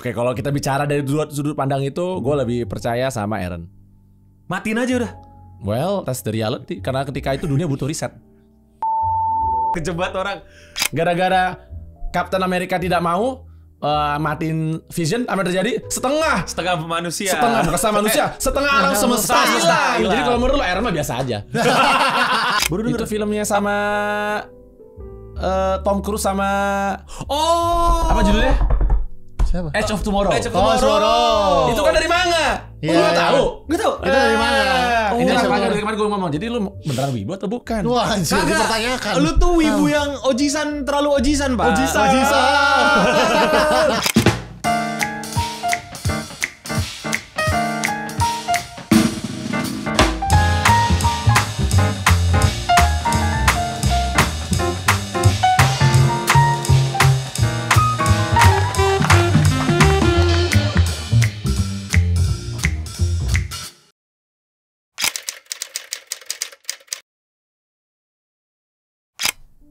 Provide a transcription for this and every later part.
Oke, kalau kita bicara dari sudut pandang itu, gue lebih percaya sama Eren. Matiin aja udah. Well, that's the reality. Karena ketika itu dunia butuh riset. Kejebat orang. Gara-gara Captain America tidak mau matiin Vision, apa yang terjadi? Setengah manusia. Setengah bukan sama manusia, setengah alam semesta hilang. Jadi kalau menurut lo Eren mah biasa aja. Itu filmnya sama Tom Cruise sama apa judulnya? Siapa? Edge of Tomorrow. Tomorrow. Itu kan dari manga. Iya, Lu tahu? Gue tau. Itu dari mana? Ini dari kemarin gue ngomong. Jadi lu beneran wibu atau bukan? Wah, anjir, Kagak. dipertanyakan. Lu tuh wibu yang ojisan, terlalu ojisan, Pak. Ojisan.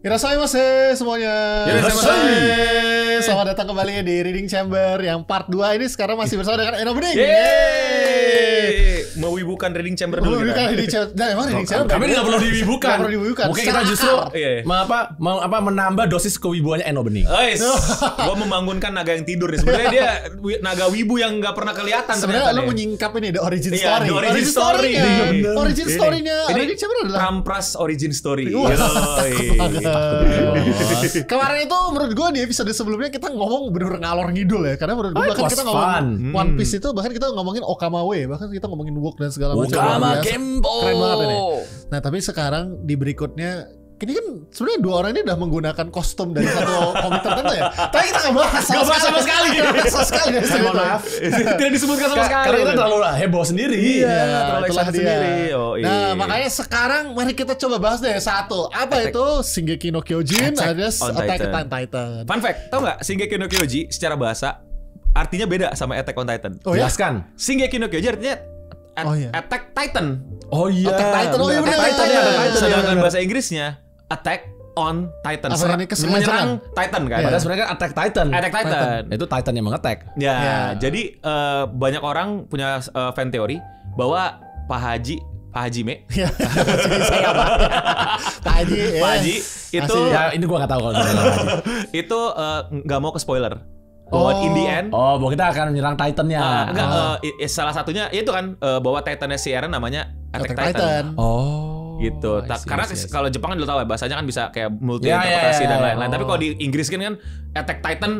Irasaimase semuanya. Irasaimase. Selamat datang kembali di Reading Chamber yang part 2 ini sekarang masih bersama dengan Eno Bening. Mewibukan Reading Chamber dulu kita. Nah, emang Reading Chamber. Kami tidak perlu diwibukan. Nggak perlu diwibukan. Mungkin kita justru Iya. menambah dosis kewibuannya Eno Bening. Gua membangunkan naga yang tidur nih. Sebenarnya dia naga wibu yang nggak pernah kelihatan. Sebenarnya lo menyingkap ini the origin Iya, story. the origin story. Origin story-nya Ini Reading Chamber adalah Prampras origin story. kemarin itu menurut gue di episode sebelumnya kita ngomong bener ngalor ngidul ya. Karena menurut gue bahkan was kita ngomongin fun. One Piece itu bahkan kita ngomongin Okamawe, bahkan kita ngomongin Wook dan segala macam. Okama Luar biasa. Gembo. Keren banget ini. Nah tapi sekarang di berikutnya ini kan sebenarnya dua orang ini udah menggunakan kostum dari satu komik tertentu ya. Tapi kita nggak bahas sama sekali. Sama sekali. Mohon maaf. Tidak disebutkan sama sekali. Karena kita terlalu heboh sendiri. Iya, terlalu itulah excited dia. sendiri. Oh, iya. Nah makanya sekarang mari kita coba bahas deh satu. Apa itu Shingeki no Kyojin alias on Attack Titan. on Titan. Fun fact, tau nggak Shingeki no Kyoji secara bahasa artinya beda sama Attack on Titan. Oh ya? Jelaskan. Shingeki no Kyoji artinya Oh, iya. Attack Titan. Oh iya. Attack Titan. Oh iya Attack bener. Titan ya, Attack Titan. Sedangkan bahasa Inggrisnya Attack on Titan. Apa ini kesengajaan? Menyerang Titan kan? Padahal sebenarnya kan Attack Titan. Attack Titan. Itu Titan yang mengetek. Ya, Ya. jadi banyak orang punya fan teori bahwa Pak Hajime Ya, saya apa? Pak Haji. Pak Haji itu Ya ini gua nggak tahu kalau itu nggak mau ke spoiler. Bahwa in the end Oh, bahwa kita akan menyerang Titannya. salah satunya itu kan bahwa Titannya si Eren namanya Attack Titan. Oh. Gitu. I see, Karena I see. kalau Jepang kan udah tahu ya bahasanya kan bisa kayak multi Ya, interpretasi ya, dan ya. lain-lain. Tapi Oh. kalau di Inggris kan Attack Titan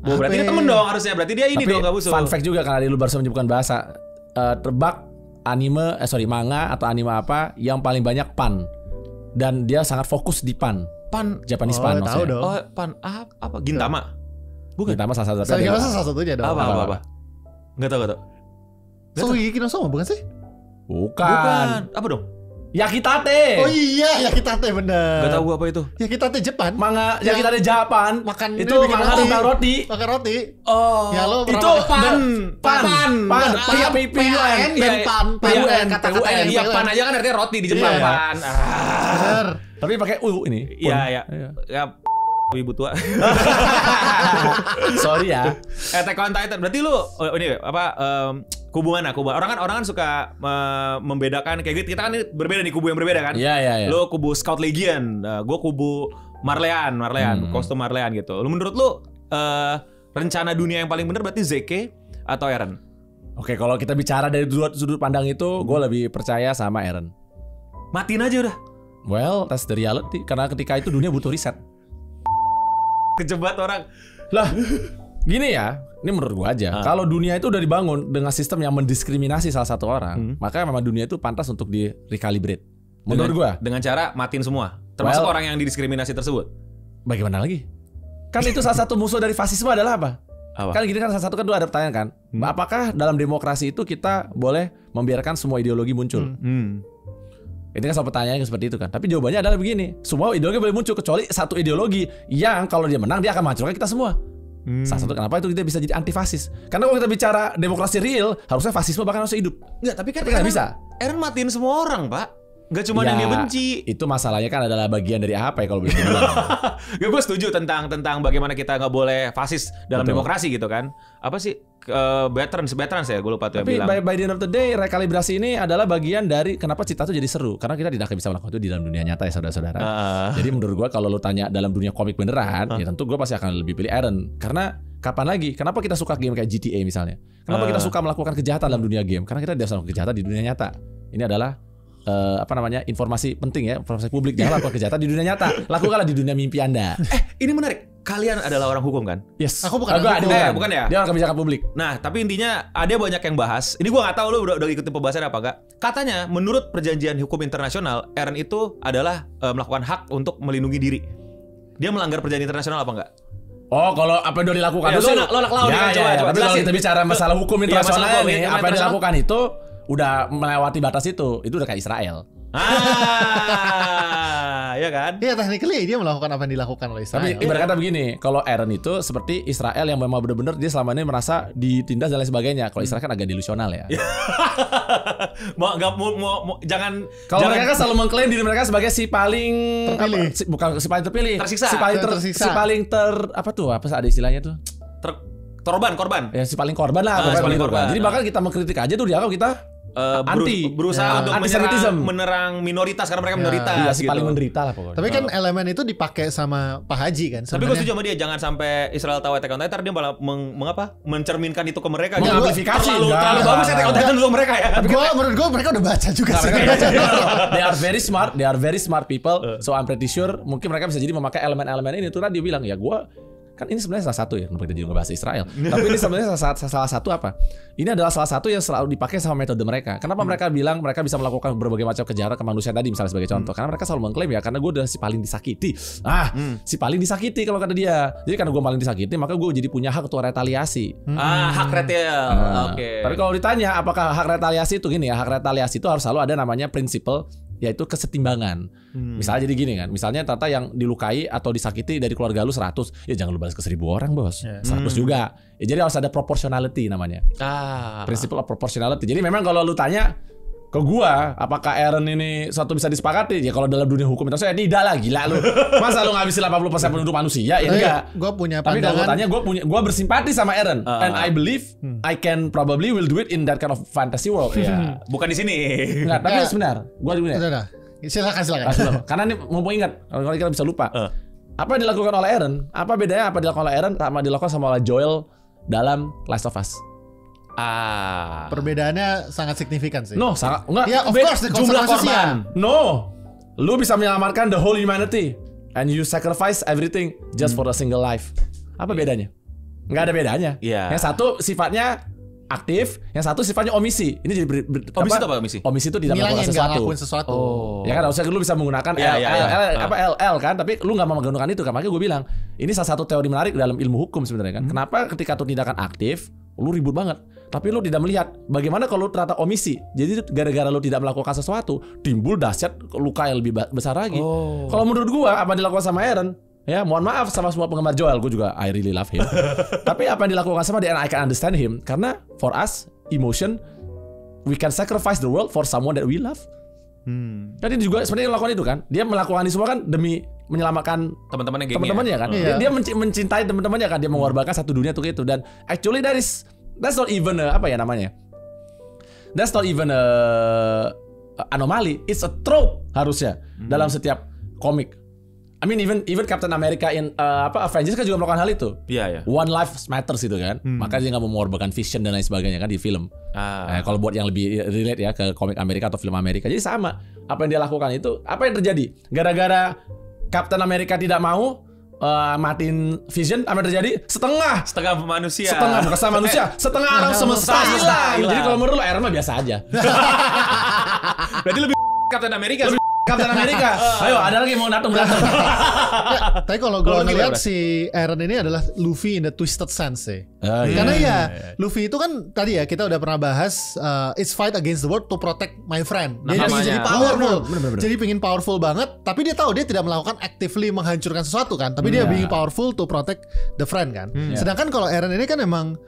berarti Apa? dia temen dong harusnya. Berarti dia ini Tapi dong gak musuh. fun fact juga karena lu baru menyebutkan bahasa tebak manga atau anime apa yang paling banyak pan dan dia sangat fokus di pan Japanese pan tahu maksudnya. dong. Oh, pan apa? Gintama. Bukan. Gintama salah satu. Saya kira salah satunya dong. Apa? Enggak tahu. Shingeki no Soma bukan sih? Bukan. Apa dong? Yakitate. Oh iya, Yakitate bener. Enggak tahu gua apa itu. Yakitate Jepang. Manga Yakitate Japan. Makan itu ini bikin manga roti. tentang roti. Makan roti. Oh. Ya, lo Itu pernah- pan. PAN dan pan. PUN, Kata-kata PUN. Iya, pan aja kan artinya roti di Jepang, Iya. pan. Bener. Tapi pakai ini. Iya. Iya. Ya ibu tua. Sorry ya. Attack on Titan. Berarti lu ini apa kubu mana? Orang kan suka membedakan kayak gitu. Kita kan ini berbeda nih, kubu yang berbeda kan? Iya. Lu kubu Scout Legion, gue kubu Marleyan, kostum Marleyan gitu. Lu menurut lu rencana dunia yang paling benar berarti Zeke atau Eren? Oke, kalau kita bicara dari sudut pandang itu, gue lebih percaya sama Eren. Matiin aja udah. Well, that's the reality. Karena ketika itu dunia butuh riset. Kejebat orang. Lah, gini ya, ini menurut gua aja. Kalau dunia itu udah dibangun dengan sistem yang mendiskriminasi salah satu orang, maka memang dunia itu pantas untuk di-recalibrate. Menurut gua. Dengan cara matiin semua. Termasuk Well, orang yang didiskriminasi tersebut. Bagaimana lagi? Kan itu salah satu musuh dari fasisme adalah apa? Apa? Kan gini kan salah satu kan dulu ada pertanyaan kan. Apakah dalam demokrasi itu kita boleh membiarkan semua ideologi muncul? Ini kan soal pertanyaan seperti itu kan. Tapi jawabannya adalah begini. Semua ideologi boleh muncul kecuali satu ideologi yang kalau dia menang dia akan menghancurkan kita semua. Salah satu kenapa itu kita bisa jadi anti fasis. Karena kalau kita bicara demokrasi real, harusnya fasisme bahkan harus hidup. Enggak, tapi kan Tapi nggak bisa. Eren matiin semua orang, Pak. Gak cuma yang dia benci. Itu masalahnya kan adalah bagian dari apa ya kalau boleh dibilang. Ya gue setuju tentang bagaimana kita nggak boleh fasis dalam Betul. demokrasi gitu kan. Apa sih veterans ya, gue lupa tuh Tapi yang bilang. by the end of the day, rekalibrasi ini adalah bagian dari kenapa Cita tuh jadi seru. Karena kita tidak akan bisa melakukan itu di dalam dunia nyata ya saudara-saudara. Jadi menurut gue kalau lu tanya dalam dunia komik beneran, ya tentu gue pasti akan lebih pilih Eren. Karena kapan lagi? Kenapa kita suka game kayak GTA misalnya? Kenapa kita suka melakukan kejahatan dalam dunia game? Karena kita tidak melakukan kejahatan di dunia nyata. Ini adalah informasi penting ya, informasi publik. Jangan lakukan kejahatan di dunia nyata. Lakukanlah di dunia mimpi Anda. Ini menarik. Kalian adalah orang hukum kan? Yes. Aku bukan orang hukum. hukum. Bukan ya? Dia orang kebijakan publik. Nah, tapi intinya ada banyak yang bahas. Ini gua nggak tahu lu udah ikutin pembahasan apa enggak. Katanya menurut perjanjian hukum internasional, Eren itu adalah melakukan hak untuk melindungi diri. Dia melanggar perjanjian internasional apa enggak? Oh, kalau apa yang udah dilakukan Ya, itu lo anak lawan ya, nih, coba tapi kalau jelasin. kita bicara masalah hukum Iya, internasional masalah hukum nih, apa yang internasional. dilakukan itu udah melewati batas itu udah kayak Israel. Ya kan? Iya, technically dia melakukan apa yang dilakukan oleh Israel. Tapi ibarat kata begini, kalau Eren itu seperti Israel yang memang benar-benar dia selama ini merasa ditindas dan lain sebagainya. Kalau Israel kan agak delusional ya. Jangan Kalau mereka kan selalu mengklaim diri mereka sebagai si paling Terpilih. bukan si paling terpilih, Tersiksa. si paling Tersiksa. si paling apa tuh? Apa ada istilahnya tuh? korban. Ya si paling korban lah, si paling gitu korban. kan. Jadi bahkan kita mengkritik aja tuh dianggap kita anti, berusaha untuk antisemitism. menerang minoritas karena mereka minoritas. Iya, si gitu. paling menderita lah pokoknya. Tapi kan elemen itu dipakai sama Pak Haji kan. Tapi gue setuju sama dia, jangan sampai Israel tahu Attack on Titan dia malah mencerminkan itu ke mereka. Mengamplifikasi. Terlalu Enggak. bagus Attack on Titan untuk mereka ya. Menurut gue mereka udah baca juga sih. They are very smart people. So I'm pretty sure mungkin mereka bisa jadi memakai elemen-elemen ini. Tuh dia bilang ya gue kan ini sebenarnya salah satu ya, kita jadi ngebahas Israel. Tapi ini sebenarnya salah satu apa? Ini adalah salah satu yang selalu dipakai sama metode mereka. Kenapa mereka bilang mereka bisa melakukan berbagai macam kejahatan kemanusiaan tadi misalnya sebagai contoh? Karena mereka selalu mengklaim ya karena gue udah si paling disakiti. Si paling disakiti kalau kata dia. Jadi karena gue paling disakiti maka gue jadi punya hak untuk retaliasi. Hak retel. Oke. Tapi kalau ditanya apakah hak retaliasi itu gini ya, hak retaliasi itu harus selalu ada namanya prinsipal yaitu kesetimbangan. Misalnya jadi gini kan, misalnya ternyata yang dilukai atau disakiti dari keluarga lu 100, ya jangan lu balas ke 1000 orang bos, 100 juga. Ya jadi harus ada proportionality namanya. Principle of proportionality. Jadi memang kalau lu tanya ke gua, apakah Eren ini suatu bisa disepakati? Ya kalau dalam dunia hukum internasional tidak lah, gila lu. Masa lu ngabisin 80% penduduk manusia? Ya enggak. Gue punya Tapi kalau pandangan. gua tanya, gua bersimpati sama Eren, and I believe I can probably will do it in that kind of fantasy world. Ya. Bukan di sini. Enggak, tapi Ya. sebentar, gua dulu ya. Udah. Silakan. Karena ini mumpung ingat, kalau kita bisa lupa. Apa yang dilakukan oleh Eren? Apa bedanya apa dilakukan oleh Eren sama dilakukan sama oleh Joel dalam Last of Us? Perbedaannya sangat signifikan sih. No, sangat enggak. Ya, of course, the Jumlah konsekuensinya. korban. No. Lu bisa menyelamatkan the whole humanity and you sacrifice everything just for a single life. Apa bedanya? Enggak ada bedanya. Iya. Yang satu sifatnya aktif, yang satu sifatnya omisi. Ini jadi Omisi itu apa omisi? Omisi itu tidak melakukan Ngilangin, nggak sesuatu. ngelakuin sesuatu. Ya kan harusnya lu bisa menggunakan L kan, tapi lu nggak mau menggunakan itu kan. Makanya gue bilang ini salah satu teori menarik dalam ilmu hukum sebenarnya kan. Kenapa ketika itu tindakan aktif lu ribut banget, tapi lu tidak melihat bagaimana kalau lu ternyata omisi. Jadi gara-gara lu tidak melakukan sesuatu timbul dahsyat luka yang lebih besar lagi. Kalau menurut gua apa yang dilakukan sama Eren, ya mohon maaf sama semua penggemar Joel, gue juga I really love him. Tapi apa yang dilakukan sama dia, and I can understand him, karena for us emotion we can sacrifice the world for someone that we love. Jadi juga sebenarnya melakukan itu kan, dia melakukan ini semua kan demi menyelamatkan teman-temannya kan. Iya. Dia mencintai teman-temannya kan, dia mengorbankan satu dunia untuk itu. Dan actually that's not even apa ya namanya, that's not even anomali, it's a trope harusnya dalam setiap komik. I mean even Captain America in Avengers kan juga melakukan hal itu. Iya. One life matters itu kan. Maka dia nggak mau mengorbankan vision dan lain sebagainya kan di film. Kalau buat yang lebih relate ya ke komik Amerika atau film Amerika. Jadi sama. Apa yang dia lakukan itu, apa yang terjadi? Gara-gara Captain America tidak mau matiin vision, apa yang terjadi? Setengah manusia. Setengah alam semesta hilang. Jadi kalau menurut lo Iron Man biasa aja. Berarti lebih Captain America. Captain America. Ayo, ada lagi mau datang. Tapi kalau gue ngeliat si Eren ini adalah Luffy in the twisted sense sih. Karena Luffy itu kan tadi ya kita udah pernah bahas it's fight against the world to protect my friend. Dia ingin jadi powerful. Jadi pengen powerful banget, tapi dia tahu dia tidak melakukan actively menghancurkan sesuatu kan, tapi dia being powerful to protect the friend kan. Sedangkan kalau Eren ini kan emang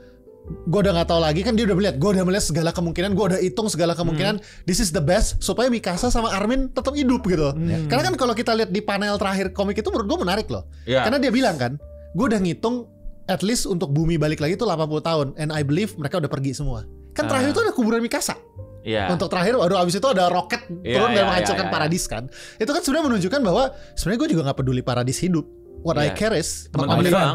gue udah nggak tahu lagi kan, dia udah melihat segala kemungkinan, gue udah hitung segala kemungkinan, this is the best supaya Mikasa sama Armin tetap hidup gitu. Karena kan kalau kita lihat di panel terakhir komik itu menurut gue menarik loh. Karena dia bilang kan, gue udah ngitung at least untuk bumi balik lagi itu 80 tahun, and I believe mereka udah pergi semua. Kan terakhir itu ada kuburan Mikasa. Untuk terakhir, abis itu ada roket turun dan menghancurkan Paradis kan. Itu kan sudah menunjukkan bahwa sebenarnya gue juga nggak peduli Paradis hidup. What I care is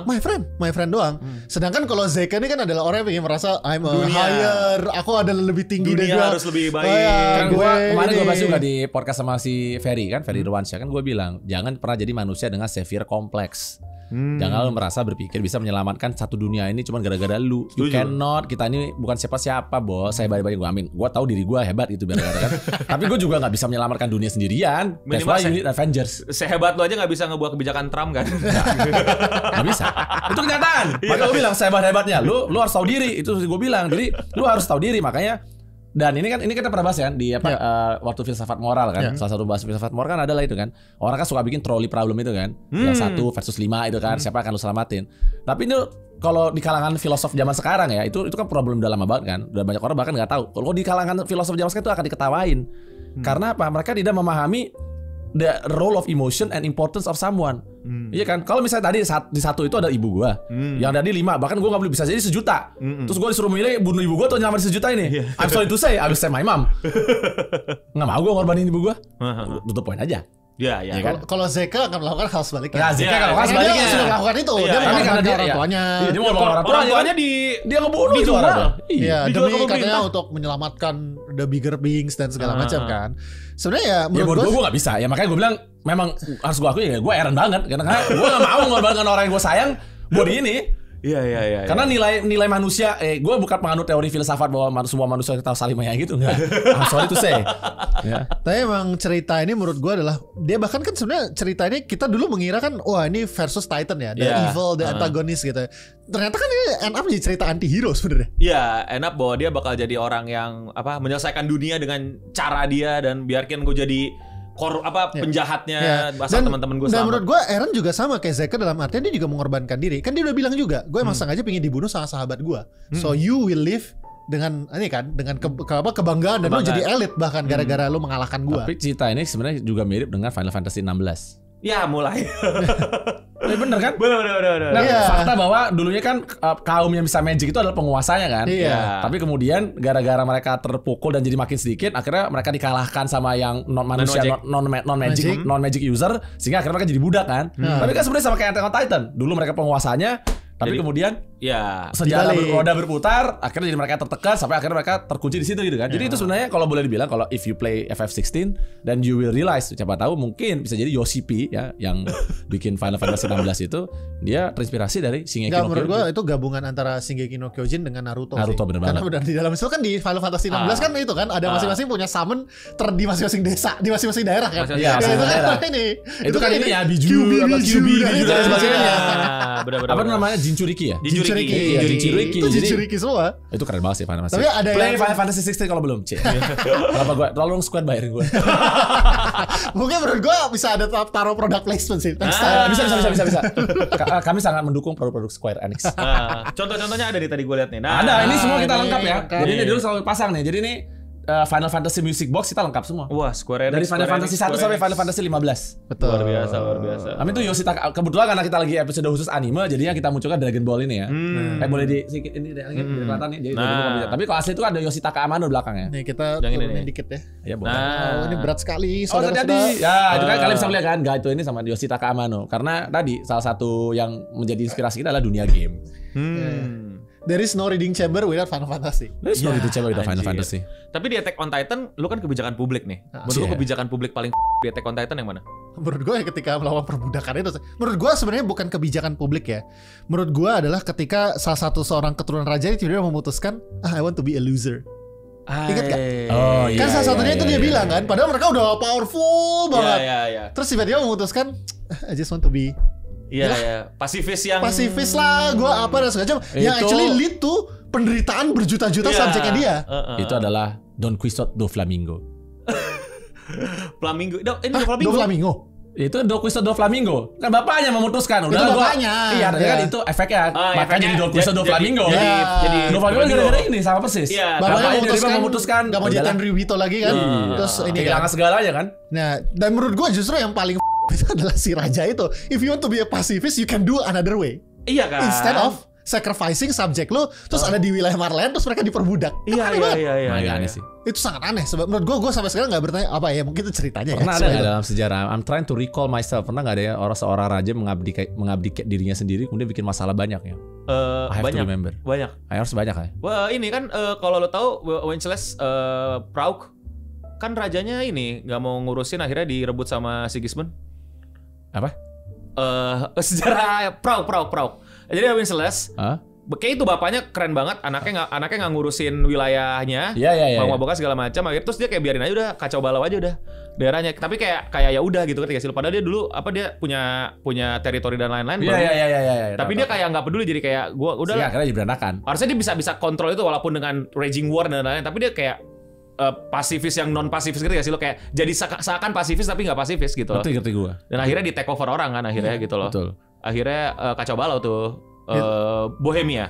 my friend doang. Sedangkan kalau Zeka ini kan adalah orang yang ingin merasa I'm a higher, aku adalah lebih tinggi dari dunia harus lebih baik. Kan kemarin gue bahas juga di podcast sama si Ferry kan, Ferry Irwansyah kan, gue bilang jangan pernah jadi manusia dengan severe kompleks. Jangan lu merasa berpikir bisa menyelamatkan satu dunia ini cuma gara-gara lu. You cannot. Kita ini bukan siapa-siapa, bos. Saya balik-balik gue amin. Gue tahu diri gue hebat itu biar kan. Tapi gue juga nggak bisa menyelamatkan dunia sendirian. That's why you need Avengers. Sehebat lu aja nggak bisa ngebuat kebijakan Trump kan? Nggak bisa. Itu kenyataan. Maka gue bilang sehebat-hebatnya lu harus tahu diri. Itu gue bilang. Jadi lu harus tahu diri, makanya. Dan ini kita pernah bahas ya di waktu filsafat moral kan. Salah satu bahas filsafat moral kan adalah itu kan. Orang kan suka bikin trolley problem itu kan. Yang 1 versus 5 itu kan. Siapa akan lu selamatin. Tapi ini kalau di kalangan filosof zaman sekarang ya, itu kan problem udah lama banget kan. Udah banyak orang bahkan nggak tahu. Kalau di kalangan filosof zaman sekarang itu akan diketawain. Karena apa? Mereka tidak memahami the role of emotion and importance of someone. Iya kan? Kalau misalnya tadi di 1 itu ada ibu gua, yang ada di 5, bahkan gua nggak boleh bisa jadi 1 juta. Terus gua disuruh milih bunuh ibu gua atau nyelamatin 1 juta ini. I'm sorry to say, I will say my mom. Nggak mau gua ngorbanin ibu gua. Tutup poin aja. Ya. Kan? Kalau Zeka akan melakukan hal sebaliknya. Ya, Zeka akan melakukan sebaliknya. Dia sudah melakukan itu. Dia mengorbankan orang tuanya. Dia mau orang tuanya dia ngebunuh itu orang. Iya, demi katanya untuk menyelamatkan the bigger beings dan segala macam kan. Sebenarnya ya menurut gue nggak bisa. Ya makanya gue bilang memang harus gue akui ya, gue heran banget karena gue nggak mau mengorbankan orang yang gue sayang buat ini. Iya. Karena nilai manusia, gue bukan penganut teori filsafat bahwa semua manusia kita saling menyayangi gitu, enggak. Sorry to say. Ya. Tapi emang cerita ini menurut gue adalah, dia bahkan kan sebenarnya cerita ini kita dulu mengira kan, wah ini versus Titan ya, the evil, the antagonist gitu. Ternyata kan ini end up jadi cerita anti-hero sebenarnya. Iya, end up bahwa dia bakal jadi orang yang menyelesaikan dunia dengan cara dia dan biarkan gue jadi penjahatnya asal teman-teman gue sama. Dan menurut gue Eren juga sama kayak Zeka dalam artian dia juga mengorbankan diri. Kan dia udah bilang juga, gue emang sengaja pengen dibunuh sama sahabat gue. So you will live dengan ini kan, dengan kebanggaan dan lu jadi elit bahkan gara-gara lu mengalahkan gue. Tapi cerita ini sebenarnya juga mirip dengan Final Fantasy 16. Ya mulai. Bener kan? Bener. Nah, fakta bahwa dulunya kan kaum yang bisa magic itu adalah penguasanya kan. Iya. Tapi kemudian gara-gara mereka terpukul dan jadi makin sedikit, akhirnya mereka dikalahkan sama yang non manusia, non magic user, sehingga akhirnya mereka jadi budak kan. Tapi kan sebenarnya sama kayak Attack on Titan. Dulu mereka penguasanya, tapi kemudian sejarah beroda berputar, akhirnya jadi mereka tertekan sampai akhirnya mereka terkunci di situ gitu kan. Jadi itu sebenarnya kalau boleh dibilang, kalau if you play FF16 then you will realize, siapa tahu mungkin bisa jadi Yoshi P ya yang bikin Final Fantasy 16 itu dia terinspirasi dari Shingeki no Kyojin. Menurut gua itu gabungan antara Shingeki no Kyojin dengan Naruto bener banget. Karena di dalam itu kan di Final Fantasy 16 kan itu kan ada masing-masing punya summon di masing-masing desa, di masing-masing daerah kan. Iya, itu kan ini ya Biju dan sebagainya. Apa namanya Jinchuriki ya? Jinchuriki semua. Itu keren banget sih Final Fantasy. Tapi ada Play Final Fantasy 16 kalau belum, Cik. Kenapa gue tolong squad bayarin gue. Mungkin menurut gue bisa ada taruh product placement sih. Bisa. Kami sangat mendukung produk-produk Square Enix. Contoh-contohnya ada di tadi gue lihat nih. Ada, ini semua kita lengkap ya. Jadi ini dulu selalu pasang nih. Jadi ini Final Fantasy Music Box kita lengkap semua. Wah, Square Enix. Dari Final Fantasy 1 sampai Final Fantasy 15. Betul. Luar biasa. Kami tuh Yoshitaka, kebetulan karena kita lagi episode khusus anime, jadinya kita munculkan Dragon Ball ini ya. Boleh di sedikit ini kelihatan nih. Jadi tapi kalau asli itu ada Yoshitaka Amano belakangnya. Nih kita turunin dikit ya. Iya, boleh. Ini berat sekali. Tadi. Ya, itu kan kalian bisa lihat kan Gaito ini sama Yoshitaka Amano. Karena tadi salah satu yang menjadi inspirasi kita adalah dunia game. There is no reading chamber without Final Fantasy. There is no reading chamber without Final Fantasy. Tapi di Attack on Titan, lu kan kebijakan publik nih. Menurut lu kebijakan publik paling di Attack on Titan yang mana? Menurut gue ketika melawan perbudakan itu. Menurut gue sebenarnya bukan kebijakan publik ya. Menurut gue adalah ketika salah satu seorang keturunan raja itu tiba-tiba memutuskan, I want to be a loser. Ingat gak? Oh iya. Kan salah satunya itu dia bilang kan, padahal mereka udah powerful banget. Iya. Terus tiba-tiba memutuskan, I just want to be pasifis lah, gue apa dan segala macam. Yang actually lead to penderitaan berjuta-juta subjeknya dia. Itu adalah Don Quixote do Flamingo. Flamingo. Do Flamingo. Itu Doflamingo Flamingo. Kan bapaknya memutuskan. Udah itu bapaknya. Iya, kan itu efeknya. Makanya jadi Doflamingo. Jadi Doflamingo gara-gara ini sama persis. Iya, bapaknya memutuskan enggak mau jadi Tenryubito lagi kan. Terus ini kehilangan segalanya kan. Nah, dan menurut gua justru yang paling itu adalah si raja itu. If you want to be a pacifist, you can do another way. Iya kan. Instead of sacrificing subjek lu, terus ada di wilayah Marleyan, terus mereka diperbudak. Iya. Aneh sih. Itu sangat aneh. Sebab menurut gue sampai sekarang nggak bertanya apa ya, mungkin itu ceritanya. Pernah ada dalam sejarah. I'm trying to recall myself. Pernah nggak ada ya seorang raja mengabdi dirinya sendiri, kemudian bikin masalah banyak ya? I have to remember. Banyak. Harus banyak ya. Wah ini kan kalau lo tahu Wenceslas Prague kan rajanya ini nggak mau ngurusin, akhirnya direbut sama Sigismund. Apa? Sejarah Prague. Jadi Wenceslas, kayak itu bapaknya keren banget, anaknya nggak ngurusin wilayahnya, mau maboknya segala macam, akhirnya terus dia kayak biarin aja udah kacau balau aja udah daerahnya, tapi kayak ya udah gitu ketika padahal dia dulu dia punya teritori dan lain-lain. Tapi dia kayak nggak peduli, jadi kayak gua udah lah. Karena berantakan. Harusnya dia bisa kontrol itu walaupun dengan raging war dan lain-lain, tapi dia kayak pasifis yang non pasifis gitu ya sih lo, kayak jadi seakan pasifis tapi nggak pasifis gitu loh. Ngerti gua. Dan akhirnya di take over orang kan akhirnya gitu loh. Betul. Akhirnya kacau balau tuh. Bohemia,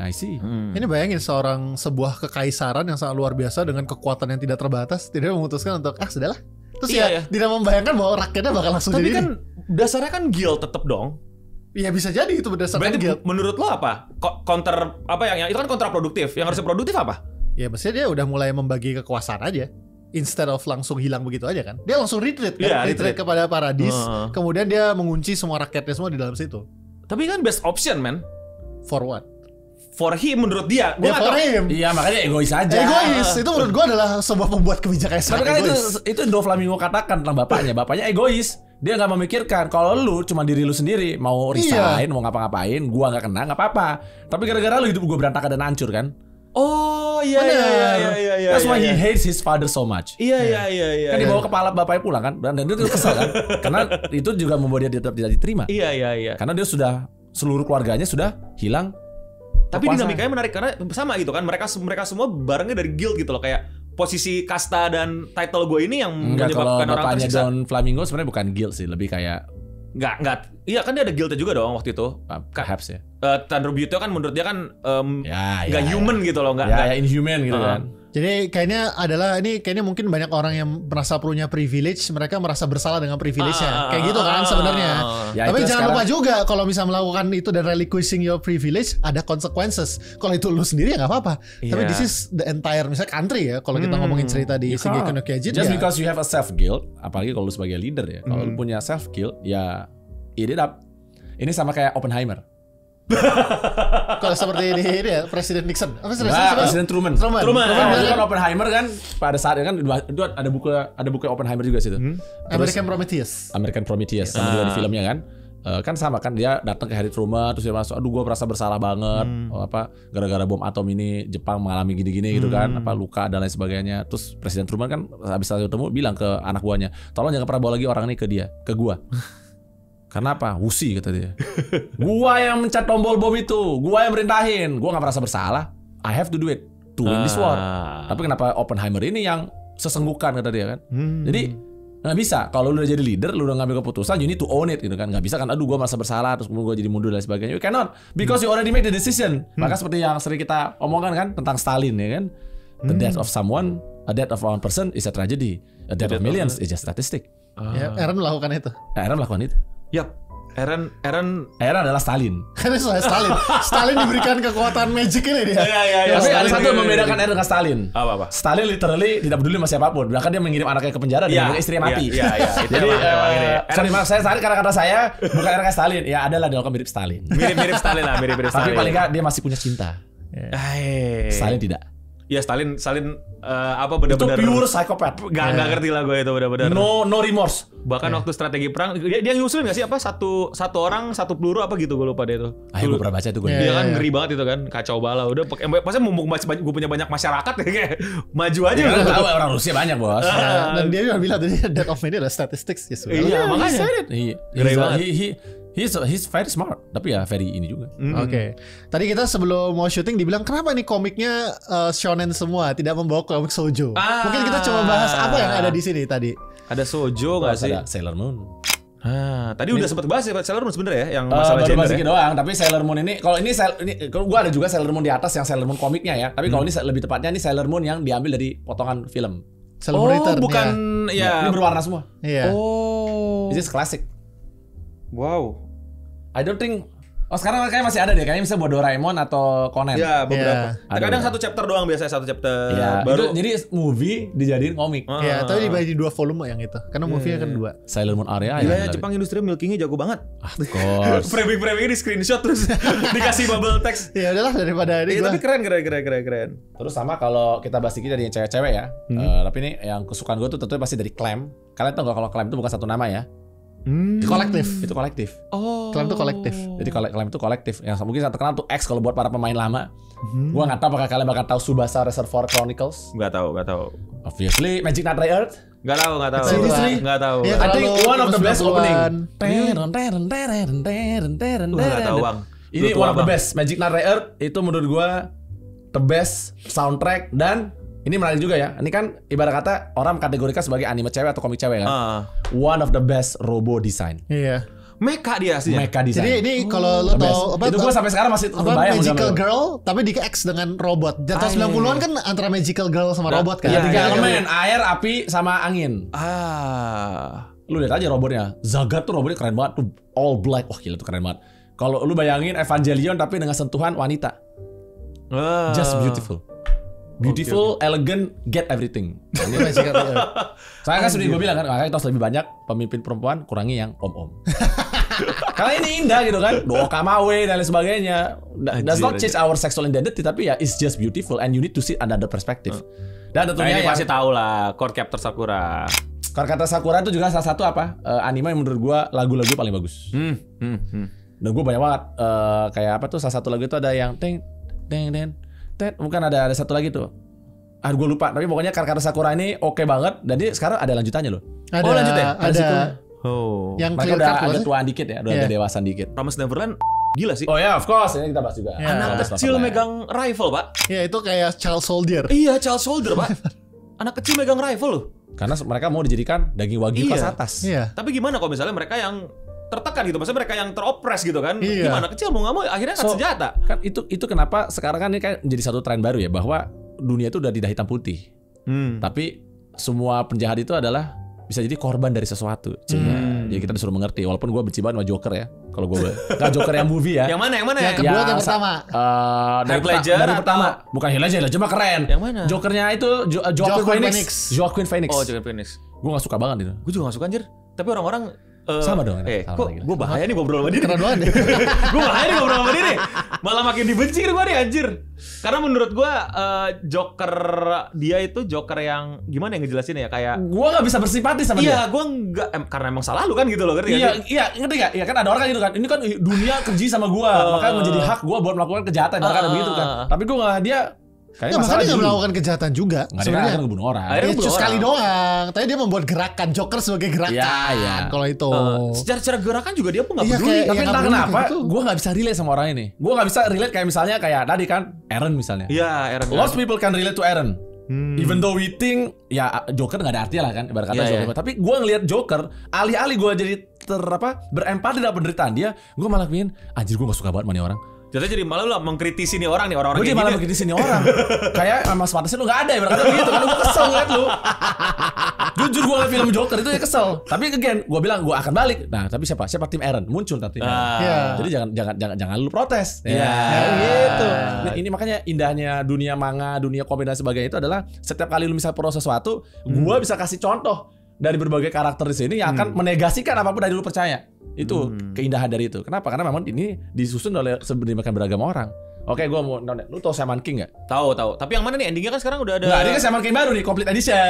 I see. Ini bayangin sebuah kekaisaran yang sangat luar biasa dengan kekuatan yang tidak terbatas, tidak memutuskan untuk sudahlah. Terus tidak membayangkan bahwa rakyatnya bakal langsung tapi jadi. Tapi kan dasarnya kan guild tetep dong. Iya bisa jadi itu berdasarkan berarti guild. Menurut lo apa? Counter apa yang itu kan kontraproduktif. Yang harusnya produktif apa? Ya mestinya dia udah mulai membagi kekuasaan aja. Instead of langsung hilang begitu aja kan. Dia langsung retreat kan. Retreat kepada Paradis. Kemudian dia mengunci semua rakyatnya semua di dalam situ. Tapi kan best option man. For what? For him menurut dia. Gua for him. Iya makanya egois aja. Egois. Itu menurut gua adalah sebuah pembuat kebijakan yang sangat egois. Tapi kan itu Doflamingo katakan tentang bapaknya. Bapaknya egois. Dia gak memikirkan kalau lu cuma diri lu sendiri. Mau resign, mau ngapa-ngapain, gua gak kena, gak apa-apa. Tapi gara-gara lu hidup gua berantakan dan hancur kan. Oh iya. That's why he hates his father so much. Iya. Kan dibawa kepala bapaknya pulang kan, dan dia tuh kesel kan, karena itu juga membuat dia tetap tidak diterima. Iya. Karena dia sudah seluruh keluarganya sudah hilang. Tapi dinamikanya menarik karena sama gitu kan, mereka semua barangnya dari guild gitu loh, kayak posisi kasta dan title gue ini yang menyebabkan orang tersiksa. Doflamingo sebenarnya bukan guild sih, lebih kayak Enggak. Iya kan dia ada guildnya juga dong waktu itu. Perhaps ya. Tenryubito kan menurut dia kan nggak ya, human gitu loh, nggak inhuman gitu kan. Jadi kayaknya mungkin banyak orang yang merasa punya privilege, mereka merasa bersalah dengan privilege-nya. Kayak gitu kan sebenarnya. Tapi jangan lupa juga kalau misalnya melakukan itu dan relinquishing your privilege ada consequences. Kalau itu lu sendiri ya nggak apa-apa. Tapi this is the entire misalnya country ya, kalau kita ngomongin cerita di Shingeki no Kyojin. Just because you have a self guild, apalagi kalau lu sebagai leader ya. Kalau lu punya self guild ya eat it up. Ini sama kayak Oppenheimer. Kalau seperti ini ya Presiden Nixon. Apa Presiden Truman. Kan Oppenheimer kan pada saat itu kan itu ada buku Oppenheimer juga situ. American Prometheus sama juga di filmnya kan. Kan sama kan, dia datang ke Harry Truman terus dia masuk, aduh gue merasa bersalah banget gara-gara bom atom ini Jepang mengalami gini-gini gitu kan, luka dan lain sebagainya. Terus Presiden Truman kan habis ketemu bilang ke anak buahnya, tolong jangan pernah bawa lagi orang ini ke gua. Karena apa? Wusi kata dia. Gua yang mencet tombol bom itu, gua yang merintahin, gua nggak merasa bersalah. I have to do it to win this war. Tapi kenapa Oppenheimer ini yang sesenggukan kata dia kan? Jadi nggak bisa. Kalau lu udah jadi leader, lu udah ngambil keputusan, you need to own it gitu kan? Nggak bisa kan? Aduh, gua merasa bersalah, terus gua jadi mundur dan sebagainya. You cannot, because you already made the decision. Maka seperti yang sering kita omongkan kan tentang Stalin ya kan? The death of someone, a death of one person is a tragedy. A death of millions is just statistic. Ya, Eren melakukan itu. Yap. Eren adalah Stalin. Karena Stalin. Stalin diberikan kekuatan magic ini dia. Iya. Tapi ada satu yang membedakan Eren dengan Stalin. Apa? Stalin literally tidak peduli sama siapapun. Bahkan dia mengirim anaknya ke penjara dan istrinya mati. Iya. Jadi saya Stalin karena kata saya bukan Eren kayak Stalin. Ya adalah dilakukan mirip Stalin. Mirip Stalin lah. Tapi paling nggak dia masih punya cinta. Stalin tidak. Ya Stalin benar-benar itu pure psychopath. Gak ngerti lah gue itu benar-benar. No remorse. Bahkan waktu strategi perang dia nyusulin gak sih apa satu orang satu peluru apa gitu, gue lupa deh itu. Gue pernah baca itu gue. Dia kan ngeri banget itu kan, kacau balau. Udah pasti mumpung gue punya banyak masyarakat ya kayak maju aja. Ya, tahu orang Rusia banyak bos. Dan dia juga bilang tadi death of many adalah statistics ya sudah. Iya makanya. He's very smart, tapi ya very ini juga. Oke. Tadi kita sebelum mau syuting dibilang kenapa nih komiknya shonen semua, tidak membawa komik shoujo. Mungkin kita coba bahas apa yang ada di sini tadi. Ada shoujo nggak sih? Ada Sailor Moon. Tadi udah sempat bahas ya Sailor Moon sebenarnya ya, yang masalah gender ya. Doang, tapi Sailor Moon ini kalau ini gua ada juga Sailor Moon di atas yang Sailor Moon komiknya ya. Tapi kalau ini lebih tepatnya ini Sailor Moon yang diambil dari potongan film. Bukan ya. Ini berwarna semua. Iya. This is classic. Wow. I don't think sekarang kayaknya masih ada deh, kayaknya bisa buat Doraemon atau Conan. Ya, beberapa. Yeah. Kadang satu chapter doang biasanya, satu chapter baru. Jadi movie dijadiin komik. Iya, tapi dibagi 2 volume yang itu. Karena movie-nya kan 2. Sailor Moon area ya. Jepang industri milkingnya jago banget. Of course. Framing-framingnya di screenshot terus dikasih bubble text. Ya udahlah daripada ini. Tapi keren. Terus sama kalau kita bahas dikit dari yang cewek-cewek ya. Tapi ini yang kesukaan gue tuh tentunya pasti dari Clamp. Kalian tahu nggak kalau Clamp itu bukan satu nama ya? Kolektif. Itu kolektif. Clamp itu kolektif. Jadi Clamp itu kolektif. Yang mungkin terkenal tuh X kalau buat para pemain lama. Gua nggak tahu apakah kalian bakal tahu Tsubasa Reservoir Chronicles. Nggak tahu. Obviously Magic Knight Earth. Nggak tahu. Seriously? Nggak tahu. Ya, I think one of the best opening. Nggak tahu bang. Ini one of the best. Magic Knight Earth itu menurut gua the best soundtrack dan ini menarik juga ya. Ini kan ibarat kata orang kategorikan sebagai anime cewek atau komik cewek kan. One of the best robo design. Iya. Mecha dia aslinya. Mecha design. Jadi ini kalau lo tahu itu gue sampai sekarang masih terbayang Magical Girl tapi di X dengan robot. Dan tahun 90-an kan antara Magical Girl sama robot kan. Iya, 3 elemen, air, api, sama angin. Lu lihat aja robotnya. Zagat tuh robotnya keren banget tuh. All black. Wah, gila tuh keren banget. Kalau lu bayangin Evangelion tapi dengan sentuhan wanita. Just beautiful. Beautiful, elegant, get everything. Saya kan sudah gue bilang kan, makanya kita harus lebih banyak pemimpin perempuan, kurangi yang om-om. Karena ini indah gitu kan, Doka Mawe dan lain sebagainya. Does not change our sexual identity, tapi ya it's just beautiful and you need to see another perspective. Dan tentunya ini pasti tahu lah, Card Captor Sakura. Card Captor Sakura itu juga salah satu anime yang menurut gue lagu-lagu paling bagus. Dan gue banyak banget kayak apa tuh salah satu lagu itu ada yang bukan ada satu lagi tuh. Gue lupa. Tapi pokoknya Card Sakura ini oke banget. Dan dia sekarang ada lanjutannya loh. Lanjutnya? Ada. Yang mereka udah agak tuaan dikit ya. Udah agak dewasaan dikit. Promised Neverland gila sih. Oh ya, of course. Ini kita bahas juga. Anak kecil megang rifle, Pak. Ya itu kayak child soldier. Iya, child soldier, Pak. Anak kecil megang rifle loh. Karena mereka mau dijadikan daging wagyu kelas atas. Iya. Tapi gimana kalau misalnya mereka yang tertekan gitu, maksudnya mereka yang teropres gitu kan, gimana kecil mau nggak mau akhirnya kan senjata. Kan itu kenapa sekarang kan ini kan menjadi satu tren baru ya, bahwa dunia itu udah tidak hitam putih. Tapi semua penjahat itu adalah bisa jadi korban dari sesuatu. Jadi kita disuruh mengerti. Walaupun gue benci banget sama Joker ya. Kalau gue nggak Joker yang movie ya. Yang mana? Yang kedua, yang pertama. Dari pertama. Bukan Heath Ledger, cuma keren. Yang mana? Jokernya itu Joaquin Phoenix. Joaquin Phoenix. Oh, Joaquin Phoenix. Gue nggak suka banget itu. Gue juga nggak suka anjir. Tapi orang-orang sama dong. Kok gue bahaya nih ngobrol sama dia. Keren banget. Gue bahaya nih ngobrol sama dia nih. Malah makin dibenci gue nih anjir. Karena menurut gue Joker dia itu Joker yang gimana yang ngejelasin ya, kayak gue nggak bisa bersimpati sama dia. Iya, gue nggak karena emang salah lu kan gitu loh, ngerti gak? Iya, ngerti gak? Iya kan ada orang kan gitu kan. Ini kan dunia keji sama gue, makanya menjadi hak gue buat melakukan kejahatan. Makanya begitu kan. Tapi gue nggak dia. Makanya dia nggak melakukan kejahatan juga. Sebenarnya kan ngebunuh orang. Ya cuma sekali doang. Tapi dia membuat gerakan Joker sebagai gerakan. Iya. Kalau itu. Secara gerakan juga dia pun nggak peduli. Tapi entah kenapa, gue nggak bisa relate sama orang ini. Gue nggak bisa relate kayak misalnya kayak tadi kan Eren misalnya. Iya, Eren. Lots people can relate to Eren. Even though we think ya Joker nggak ada artinya lah kan, ibarat kata Joker. Tapi gue ngelihat Joker, alih-alih gue jadi berempati dalam penderitaan dia, gue malah ingin, anjir gue nggak suka banget sama nih orang. Jadi malah lu mengkritisi nih orang Gue jadi malah mengkritisi nih orang. Kayak emang sepantasnya lu gak ada ya, berkata begitu kan. Gue kesel ngeliat lu. Jujur gue ngeliat film Joker itu ya kesel. Tapi again gue bilang gue akan balik. Nah tapi siapa tim Eren muncul nanti. Jadi jangan lu protes. Gitu. Nah, ini makanya indahnya dunia manga, dunia komik dan sebagainya itu adalah setiap kali lu misal pro sesuatu, gue bisa kasih contoh dari berbagai karakter di sini yang akan menegasikan apapun dari lu percaya. Itu keindahan dari itu. Kenapa? Karena memang ini disusun oleh sebenarnya beragam orang. Oke, gue mau nonton. Lu tau Shaman King gak? Tahu. Tapi yang mana nih endingnya kan sekarang udah ada? Nggak, ini kan Shaman King baru nih, complete edition.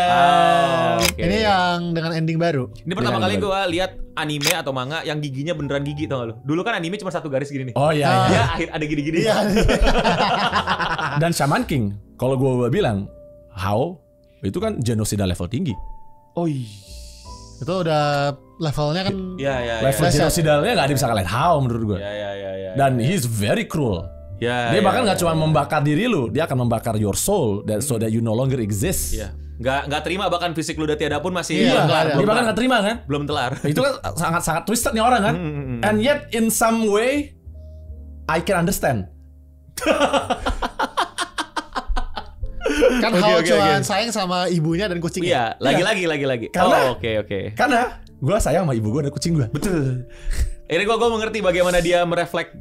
Ini yang dengan ending baru. Ini pertama kali gue lihat anime atau manga yang giginya beneran gigi, tau gak lu? Dulu kan anime cuma satu garis gini nih. Oh iya. Ya akhir ada gini-gini. Dan Shaman King, kalau gue bilang, how itu kan genosida level tinggi. Oh iya. Itu udah levelnya kan level genocidalnya nggak ada bisa kalian how menurut gue. Dan he's very cruel. Dia bahkan nggak cuma membakar diri lu, dia akan membakar your soul so that you no longer exist. nggak terima bahkan fisik lu udah tiada pun masih Iya, Dia bahkan nggak terima kan? belum telar. Itu kan sangat twisted nih orang kan. And yet in some way I can understand. Kan Hao cuman sayang sama ibunya dan kucingnya. Iya, lagi. Karena- Oke. Karena gue sayang sama ibu gue dan kucing gue. Betul. Ini gue mengerti bagaimana dia mereflek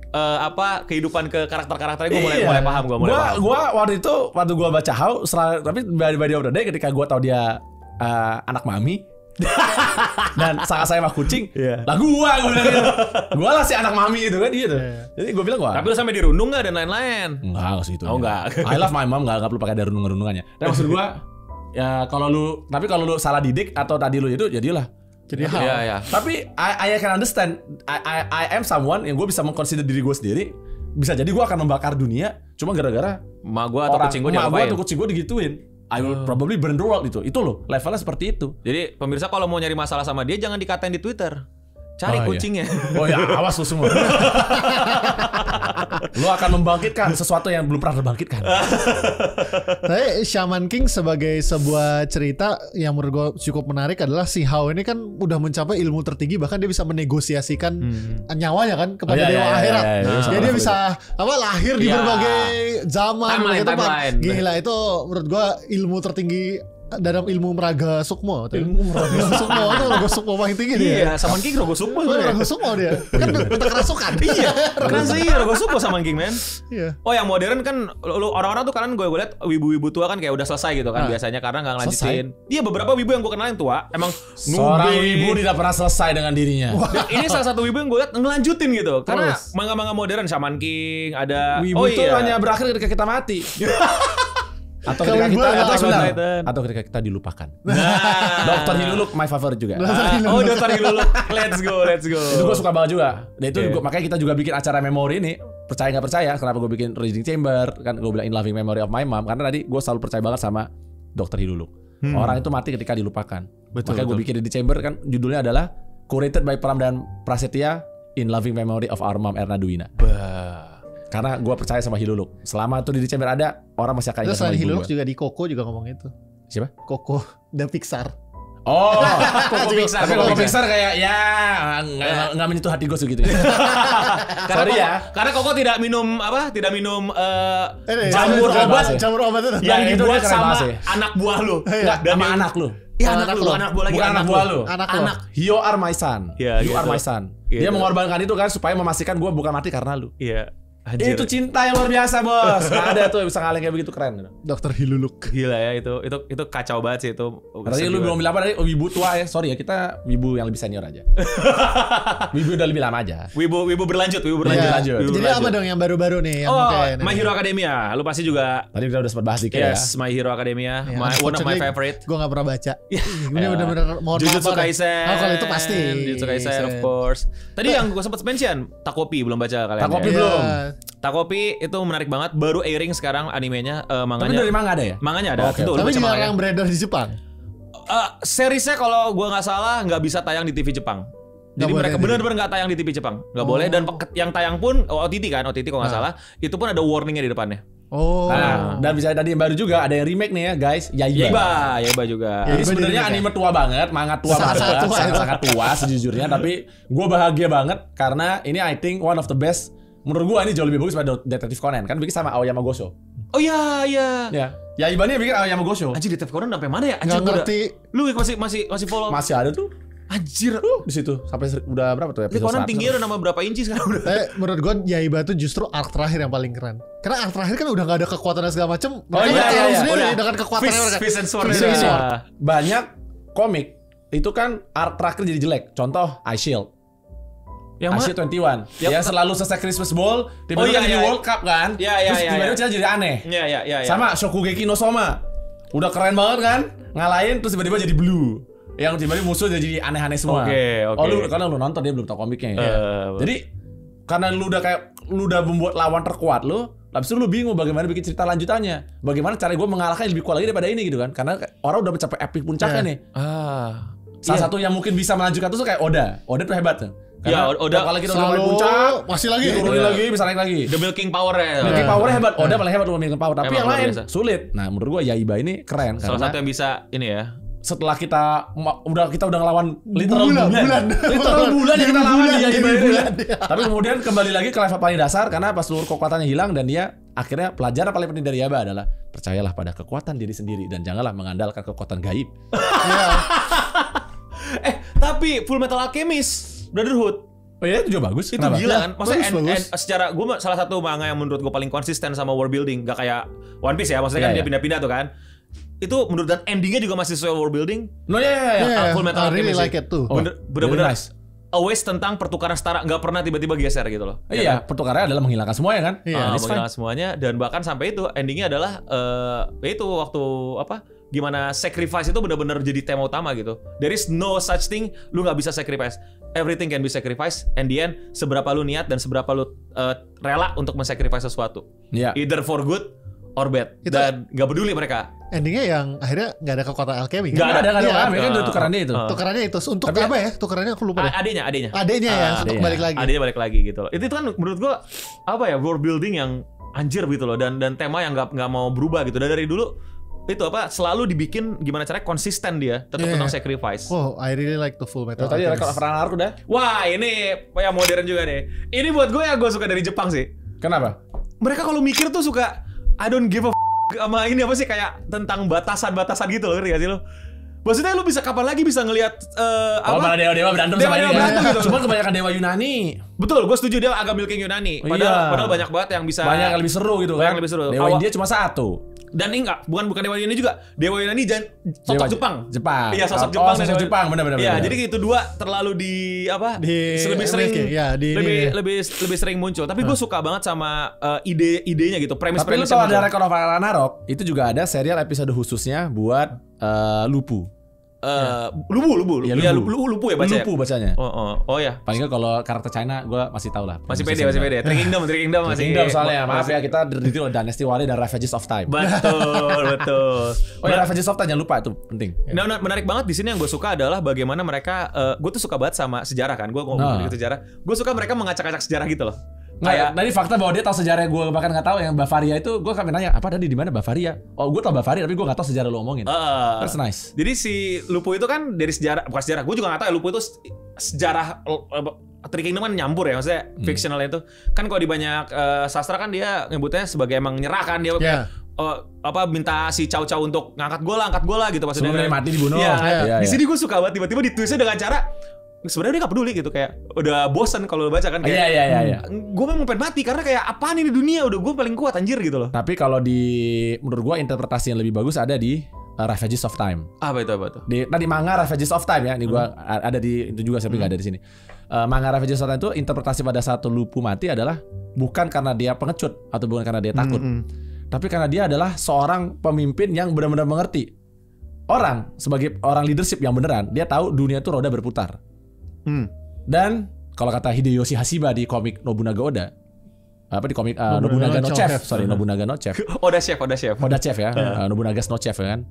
kehidupan ke karakternya. Gue mulai paham. Gue waktu gue baca How, tapi by the end of the day ketika gue tahu dia anak mami dan sangat sayang sama kucing, lah gue bilang gitu. Gue lah si anak mami itu kan gitu. Jadi gue bilang Tapi lu sampai dirundung nggak dan lain-lain? Enggak sih itu. Oh, enggak. I love my mom, enggak perlu pakai ada rundungannya. Tapi maksud gue ya kalau lu salah didik atau tadi lu itu jadilah. Jadi Hao. Iya. Tapi I can understand. I am someone yang gue bisa mengconsider diri gue sendiri. Bisa jadi gue akan membakar dunia cuma gara-gara Emak gue atau kucing gue gue atau kucing gue digituin. I will probably burn the world itu. Itu loh, levelnya seperti itu. Jadi pemirsa kalau mau nyari masalah sama dia jangan dikatain di Twitter. Cari Oh, iya. kucingnya. Oh ya, awas lu semua. Lu akan membangkitkan sesuatu yang belum pernah terbangkitkan. Tapi Shaman King sebagai sebuah cerita yang menurut gue cukup menarik adalah si Hao ini kan udah mencapai ilmu tertinggi, bahkan dia bisa menegosiasikan nyawanya kan kepada dewa akhirat. Jadi dia bisa lahir di berbagai zaman, berbagai tempat. Timeline. Gila, itu menurut gue ilmu tertinggi dalam ilmu meraga sukmo. Ilmu meraga sukmo itu raga sukmo paling tinggi dia. Iya, Shaman King Rogo Sukmo sebenarnya. Raga sukmo dia. Kan minta kerasukan. Iya, kan sih Rogo Sukmo Shaman King, man. Iya. Oh, yang modern kan orang-orang tuh kan gue liat wibu-wibu tua kan kayak udah selesai gitu kan biasanya karena nggak ngelanjutin. Iya, beberapa wibu yang gue kenal yang tua emang Seorang ibu tidak pernah selesai dengan dirinya. Dan ini salah satu wibu yang gue liat ngelanjutin gitu. Karena manga-manga modern Shaman King ada. Wibu itu hanya berakhir ketika kita mati. Atau ketika kita kita dilupakan. Dr. Hiluluk my favorite juga. Dr. Hiluluk. Let's go. Itu gue suka banget juga. Dan itu makanya kita juga bikin acara memori ini. Percaya nggak percaya? Kenapa gue bikin Reading Chamber? Kan gue bilang In Loving Memory of My Mom. Karena tadi gue selalu percaya banget sama Dr. Hiluluk. Orang itu mati ketika dilupakan. Makanya gue bikin Reading Chamber kan judulnya adalah Curated by Pram dan Prasetya In Loving Memory of Our Mom Erna Duwina. Karena gue percaya sama Hiluluk. Selama itu di Chamber ada, orang masih akan ingat sama ibu Hiluluk gue. juga di Coco juga ngomong itu. Siapa? Coco, The Pixar. Oh, Coco Pixar. tapi Coco Pixar kayak ya nggak menyentuh hati gue segitu. Karena Koko tidak minum Jamur obat itu. yang itu dibuat dia keren sama banget sih. anak buah lu. Sama anak lu. Iya, anak buah lagi. Bukan anak buah lu. Anak. You are my son. Iya, You gitu. are my son. Gitu. Dia mengorbankan itu kan supaya memastikan gue bukan mati karena lu. Iya. Itu cinta yang luar biasa, Bos. Gak ada tuh yang bisa ngalahin kayak begitu, keren. Dr. Hiluluk. Gila ya itu kacau banget sih itu. Tadi lu belum bilang apa tadi? Wibu tua ya. Sorry ya, kita wibu yang lebih senior aja. Wibu udah lebih lama aja. Wibu berlanjut. Jadi apa dong yang baru-baru nih yang mungkin? My Hero Academia. Lu pasti juga. Tadi kita udah sempat bahas dikit ya. Yes, My Hero Academia. One of my favorite. Gue gak pernah baca. Ini bener-bener mohon maaf. Jujutsu Kaisen. Oh, kalau itu pasti. Jujutsu Kaisen of course. Tadi yang gue sempat mention, Takopi belum baca kalian. Takopi ya? belum. Takopi itu menarik banget. Baru airing sekarang animenya, Tapi manganya. dari manga ada ya? Manganya ada. Oke. Itu lu Tapi baca manganya. jarang beredar di Jepang. Seriesnya kalau gue nggak salah nggak bisa tayang di TV Jepang. Jadi boleh mereka di- benar-benar nggak tayang di TV Jepang, nggak boleh. Dan yang tayang pun OTT kan, OTT kalau nggak salah, itu pun ada warningnya di depannya. Oh. Nah, dan bisa tadi yang baru juga ada yang remake nih ya, guys. Yaiba juga. Jadi Yaiba sebenarnya di remake anime tua banget, manga tua Sangat banget, tua. sangat tua sejujurnya. Tapi gue bahagia banget karena ini I think one of the best. Menurut gue ini jauh lebih bagus daripada Detektif Conan kan bikin sama Aoyama Gosho. Oh iya. Ya, Yaiba ini bikin Aoyama Gosho. Anjir, Detektif Conan sampai mana ya? Nggak Anjir, gua ngerti. Lu masih follow. Masih ada tuh Anjir. di situ sampai udah berapa tuh Detektif episode Conan 100. tingginya udah nambah berapa inci sekarang udah. Menurut gue Yaiba tuh justru arc terakhir yang paling keren. Karena arc terakhir kan udah gak ada kekuatan dan segala macem. Oh, iya, Mereka iya. sendiri Udah. dengan kekuatannya mereka. Fist and Sword. Fist and Iya. Sword. Banyak komik itu kan arc terakhir jadi jelek. Contoh Ice Shield. Yang Ice Shield 21. Yang selalu selesai Christmas Ball, tiba-tiba iya, di iya. World Cup kan. Iya, Terus iya, tiba-tiba iya. cerita jadi aneh. Iya. Sama Shokugeki no Soma. Udah keren banget kan? Ngalahin terus tiba-tiba jadi blue. Yang tiba-tiba musuh jadi aneh-aneh semua. Oke. Oh karena lu nonton dia belum tahu komiknya ya. Jadi karena lu udah membuat lawan terkuat lu, habis itu lu bingung bagaimana bikin cerita lanjutannya. Bagaimana cara gue mengalahkan yang lebih kuat lagi daripada ini gitu kan. Karena orang udah mencapai epic puncaknya nih. Salah satu yang mungkin bisa melanjutkan itu tuh kayak Oda. Oda tuh hebat tuh. Karena Oda kalau kita udah selalu mulai puncak, masih lagi turunin lagi, bisa naik lagi. The milking power-nya. Milking power-nya hebat. Oda paling hebat milking power, tapi Emang yang luar lain biasa. sulit. Nah, menurut gua Yaiba ini keren Salah karena satu yang bisa ini ya. setelah kita udah ngelawan literal Bulan. literal bulan yang kita lawan Bulan, dia jadi Yaiba bulan, ini. Tapi kemudian kembali lagi ke level paling dasar karena pas seluruh kekuatannya hilang dan dia akhirnya pelajaran paling penting dari Yaiba adalah percayalah pada kekuatan diri sendiri dan janganlah mengandalkan kekuatan gaib. Tapi Full Metal Alchemist Brotherhood Oh iya itu juga bagus. itu Kenapa? gila kan. Maksudnya bagus. secara gue salah satu manga yang menurut gue paling konsisten sama world building, gak kayak One Piece ya. Maksudnya kan Iya, dia iya. pindah-pindah tuh kan. Itu menurut dan endingnya juga masih sesuai world building. No ya. Full Metal I really Alchemist like it too. Bener-bener really nice. always tentang pertukaran setara, nggak pernah tiba-tiba geser gitu loh. Iya, pertukarannya adalah menghilangkan semua ya kan? Iya, it's fine. Menghilangkan semuanya dan bahkan sampai itu endingnya adalah itu waktu apa? Gimana sacrifice itu benar-benar jadi tema utama gitu. There is no such thing lu nggak bisa sacrifice. Everything can be sacrificed. And the end, seberapa lu niat dan seberapa lu rela untuk men-sacrifice sesuatu. Iya. Either for good or bad. Itu- Dan nggak peduli mereka. Endingnya yang akhirnya nggak ada kekuatan alchemy. Nggak ada. Ada Iya. kan? Kan udah tukerannya itu. Tukerannya itu untuk Tapi- apa ya? Tukerannya aku lupa deh. Adanya. Adanya ya, untuk adanya. balik lagi. Adanya balik lagi gitu loh. Itu kan menurut gua apa ya, world building yang anjir gitu loh, dan tema yang nggak mau berubah gitu. Dan dari dulu itu apa selalu dibikin gimana caranya konsisten dia tetap Iya. tentang sacrifice. Oh, I really like the Full Metal Tadi Alchemist. rekor of Ragnarok udah. Wah ini yang modern juga nih. Ini buat gue yang gue suka dari Jepang sih. Kenapa? Mereka kalau mikir tuh suka I don't give a sama ini apa sih kayak tentang batasan-batasan gitu loh, ngerti gak sih lo? Maksudnya lu bisa kapan lagi bisa ngelihat Oh, malah dewa-dewa berantem sama Dewa-dewa ini. berantem gitu. Cuman kebanyakan dewa Yunani. Betul, gue setuju dia agak milking Yunani. Iya. Padahal banyak banget yang bisa. Banyak yang lebih seru gitu Banyak kan. yang lebih seru. Dewa Awal- India cuma satu. Dan enggak, bukan Dewa Yunani juga. Dewa Yunani dan sosok Dewa Jepang. Jepang. Iya, sosok Oh, Jepang. sosok dan- Jepang, benar. Iya, jadi itu dua terlalu di apa? lebih sering lebih sering muncul. Tapi gue suka banget sama ide-idenya gitu, Tapi lu premis-premis. tau ada Record of Ragnarok, itu juga ada serial episode khususnya buat Lupu. Lubu. Iya, Ya, Lubu. lupu ya bacanya. Lupu bacanya. Oh ya. Paling nggak kalau karakter China gue masih tahu lah. Masih pede. Three Kingdom masih. Kingdom soalnya, maaf ya kita dari Dynasty Warrior dan Ravages of Time. Betul. Oh ya Ravages of Time jangan lupa itu penting. Nah, menarik banget di sini yang gue suka adalah bagaimana mereka, gue tuh suka banget sama sejarah kan. Gue ngomong gitu sejarah. Gue suka mereka mengacak-acak sejarah gitu loh. Kayak tadi fakta bahwa dia tahu sejarah gue bahkan nggak tahu yang Bavaria itu gue kami nanya apa tadi di mana Bavaria? Oh gue tahu Bavaria tapi gue nggak tahu sejarah lu omongin. That's nice. Jadi si Lupu itu kan dari sejarah, bukan sejarah. Gue juga nggak tahu ya Lupu itu sejarah. Three Kingdom kan nyampur ya, maksudnya fictional itu. Kan kalau di banyak sastra kan dia nyebutnya sebagai emang nyerah kan dia. Yeah. Minta si Cao untuk ngangkat gue lah gitu maksudnya. Sebelum dia mati dibunuh. Iya. Di sini gue suka banget tiba-tiba ditulisnya dengan cara sebenarnya dia gak peduli gitu, kayak udah bosan kalau baca kan kayak Iya. gue memang pengen mati karena kayak apaan ini dunia udah gue paling kuat anjir gitu loh. Tapi kalau menurut gue interpretasi yang lebih bagus ada di Ravages of Time. Apa itu? Tadi manga Ravages of Time ya, ini gua ada di itu juga tapi nggak ada di sini. Manga Ravages of Time itu interpretasi pada satu Lupu mati adalah bukan karena dia pengecut atau bukan karena dia takut, tapi karena dia adalah seorang pemimpin yang benar-benar mengerti orang sebagai orang leadership yang beneran. Dia tahu dunia itu roda berputar. Dan kalau kata Hideyoshi Hashiba di komik Nobunaga Oda, apa di komik Nobunaga no Chef, Nobunaga no Chef. Oda Chef. Ya, Nobunaga's no Chef ya kan.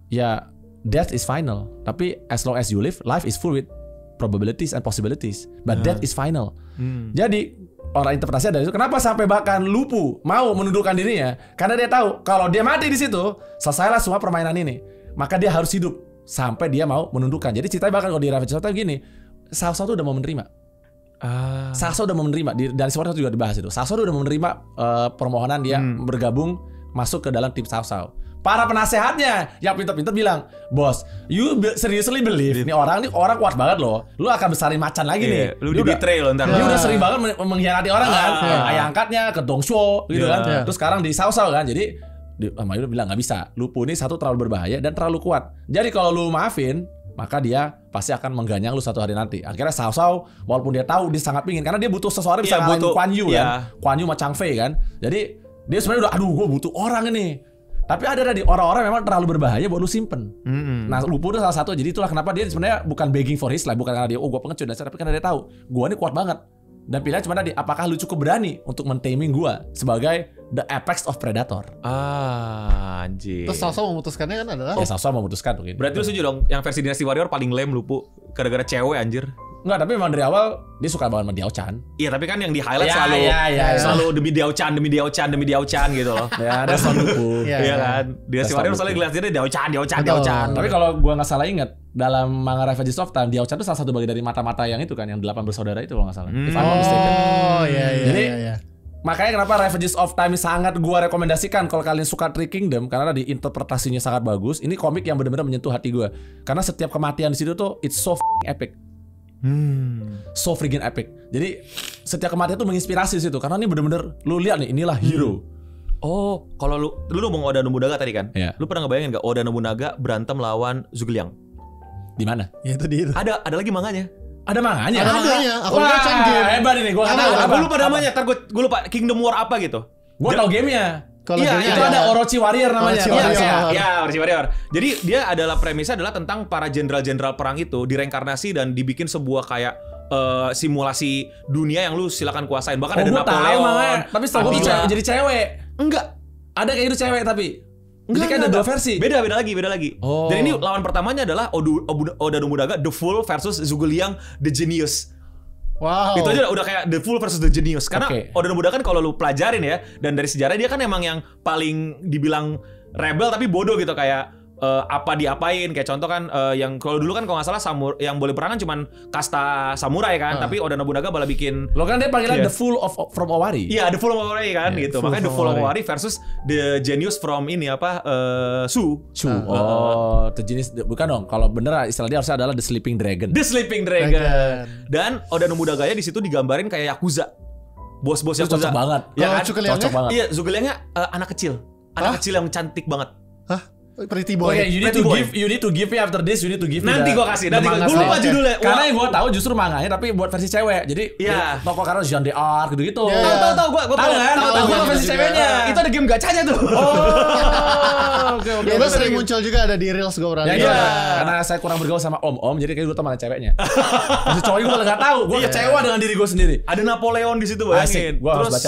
Ya, death is final. Tapi as long as you live, life is full with probabilities and possibilities. But death is final. Jadi orang interpretasi dari itu kenapa sampai bahkan Lupu mau menundukkan dirinya karena dia tahu kalau dia mati di situ selesailah semua permainan ini. Maka dia harus hidup sampai dia mau menundukkan. Jadi ceritanya bahkan kalau di Ravages of Time gini, Sao tuh udah mau menerima. Sao udah mau menerima dan Sword juga dibahas itu. Sao udah mau menerima permohonan dia bergabung masuk ke dalam tim Sao. Para penasehatnya yang pintar-pintar bilang, "Bos, you seriously believe ini orang kuat banget loh. Lu akan besarin macan lagi nih. Lu di betray lo ntar. Dia udah sering banget mengkhianati orang kan. Ayah angkatnya ke Dongshuo gitu kan. Terus sekarang di Sao kan. Jadi Mayu bilang nggak bisa. Lupu ini satu terlalu berbahaya dan terlalu kuat. Jadi kalau lu maafin, maka dia pasti akan mengganyang lu suatu hari nanti. Akhirnya Sao walaupun dia tahu dia sangat pingin karena dia butuh seseorang bisa ngalahin Kuan Yu kan. Kuan Yu sama Chang Fei kan. Jadi dia sebenarnya udah gue butuh orang ini. Tapi ada tadi orang-orang memang terlalu berbahaya buat lu simpen. Nah, Lupu itu salah satu. Jadi itulah kenapa dia sebenarnya bukan begging for his life, bukan karena dia gue pengecut dasar, tapi karena dia tahu gue ini kuat banget. Dan pilihan cuma tadi, apakah lu cukup berani untuk men-taming gue sebagai the apex of predator? Anjir. Terus Sao memutuskannya kan adalah Ya Sao memutuskan mungkin. Berarti lu setuju dong yang versi Dynasty Warrior paling lame Lupu gara-gara cewek anjir. Enggak, tapi memang dari awal dia suka banget sama Diao Chan. Iya, tapi kan yang di highlight Ya, selalu demi Diao Chan gitu loh. Ya, ada Son Lupu. Iya kan. Dia si Warrior soalnya ngeliatnya Diao Chan. Tapi kalau gua nggak salah ingat, dalam manga Ravages of Time, Diao Chan itu salah satu bagian dari mata-mata yang itu kan, yang 8 bersaudara itu kalau nggak salah. If I'm not mistaken. Jadi, makanya kenapa Ravages of Time sangat gua rekomendasikan kalau kalian suka Three Kingdom, karena di interpretasinya sangat bagus. Ini komik yang benar-benar menyentuh hati gua. Karena setiap kematian di situ tuh it's so epic. So freaking epic. Jadi setiap kematian tuh menginspirasi di situ karena ini bener-bener lu lihat nih, inilah hero. Oh, kalau lu ngomong Oda Nobunaga tadi kan? Iya. Lu pernah ngebayangin gak Oda Nobunaga berantem lawan Zhuge Di mana? Ya itu dia. Ada lagi manganya. Ada manganya. Aku udah game. Hebat ini, gua enggak tahu. Gue lupa namanya. Ntar gue lupa Kingdom War apa gitu. Gua tahu gamenya. Iya, itu ada Orochi Warrior namanya. Orochi Warrior. Jadi dia adalah premisnya adalah tentang para jenderal-jenderal perang itu direinkarnasi dan dibikin sebuah kayak simulasi dunia yang lu silakan kuasain. Bahkan ada Napoleon. Tapi setahu gue jadi cewek. Enggak. Ada kayak itu cewek tapi. Jadi kan ada 2 versi. Beda lagi. Oh. Dan ini lawan pertamanya adalah Oda Nobunaga The Fool versus Zhuge Liang The Genius. Wow. Itu aja udah kayak The Fool versus The Genius. Karena Oda Nobunaga kan kalau lu pelajarin ya, dan dari sejarah dia kan emang yang paling dibilang rebel tapi bodoh gitu, kayak apa diapain, kayak contoh kan yang kalau dulu kan kalau nggak salah yang boleh perang kan cuman kasta samurai kan, tapi Oda Nobunaga malah bikin lo kan dia panggilan The Fool from Owari. Iya, The Fool of Owari kan gitu. Makanya The Fool of Owari versus The Genius from ini apa Su. The Genius bukan dong. Kalau bener istilah dia harusnya adalah The Sleeping Dragon. The Sleeping Dragon. Dan Oda Nobunaganya di situ digambarin kayak Yakuza. Bos-bos Yakuza. Cocok banget. Ya kan? Cocok banget. Iya, Zhuge Liangnya anak kecil. Anak kecil yang cantik banget. Hah? Pretty boy. Okay, you need to give me after this. You need to give me. Nanti gua kasih. Nanti gua lupa judulnya. Karena yang gua tahu justru manganya tapi buat versi cewek. Jadi tokoh karena Jean d'Arc gitu-gitu. Tahu gua tahu kan? Tahu versi ceweknya. Itu ada game gacanya tuh. Oke. Itu sering muncul juga ada di Reels gua pernah. Ya, karena saya kurang bergaul sama om-om, jadi kayak gua teman ceweknya. Masih cowok gua enggak tahu. Gua kecewa dengan diri gua sendiri. Ada Napoleon di situ, bayangin. Terus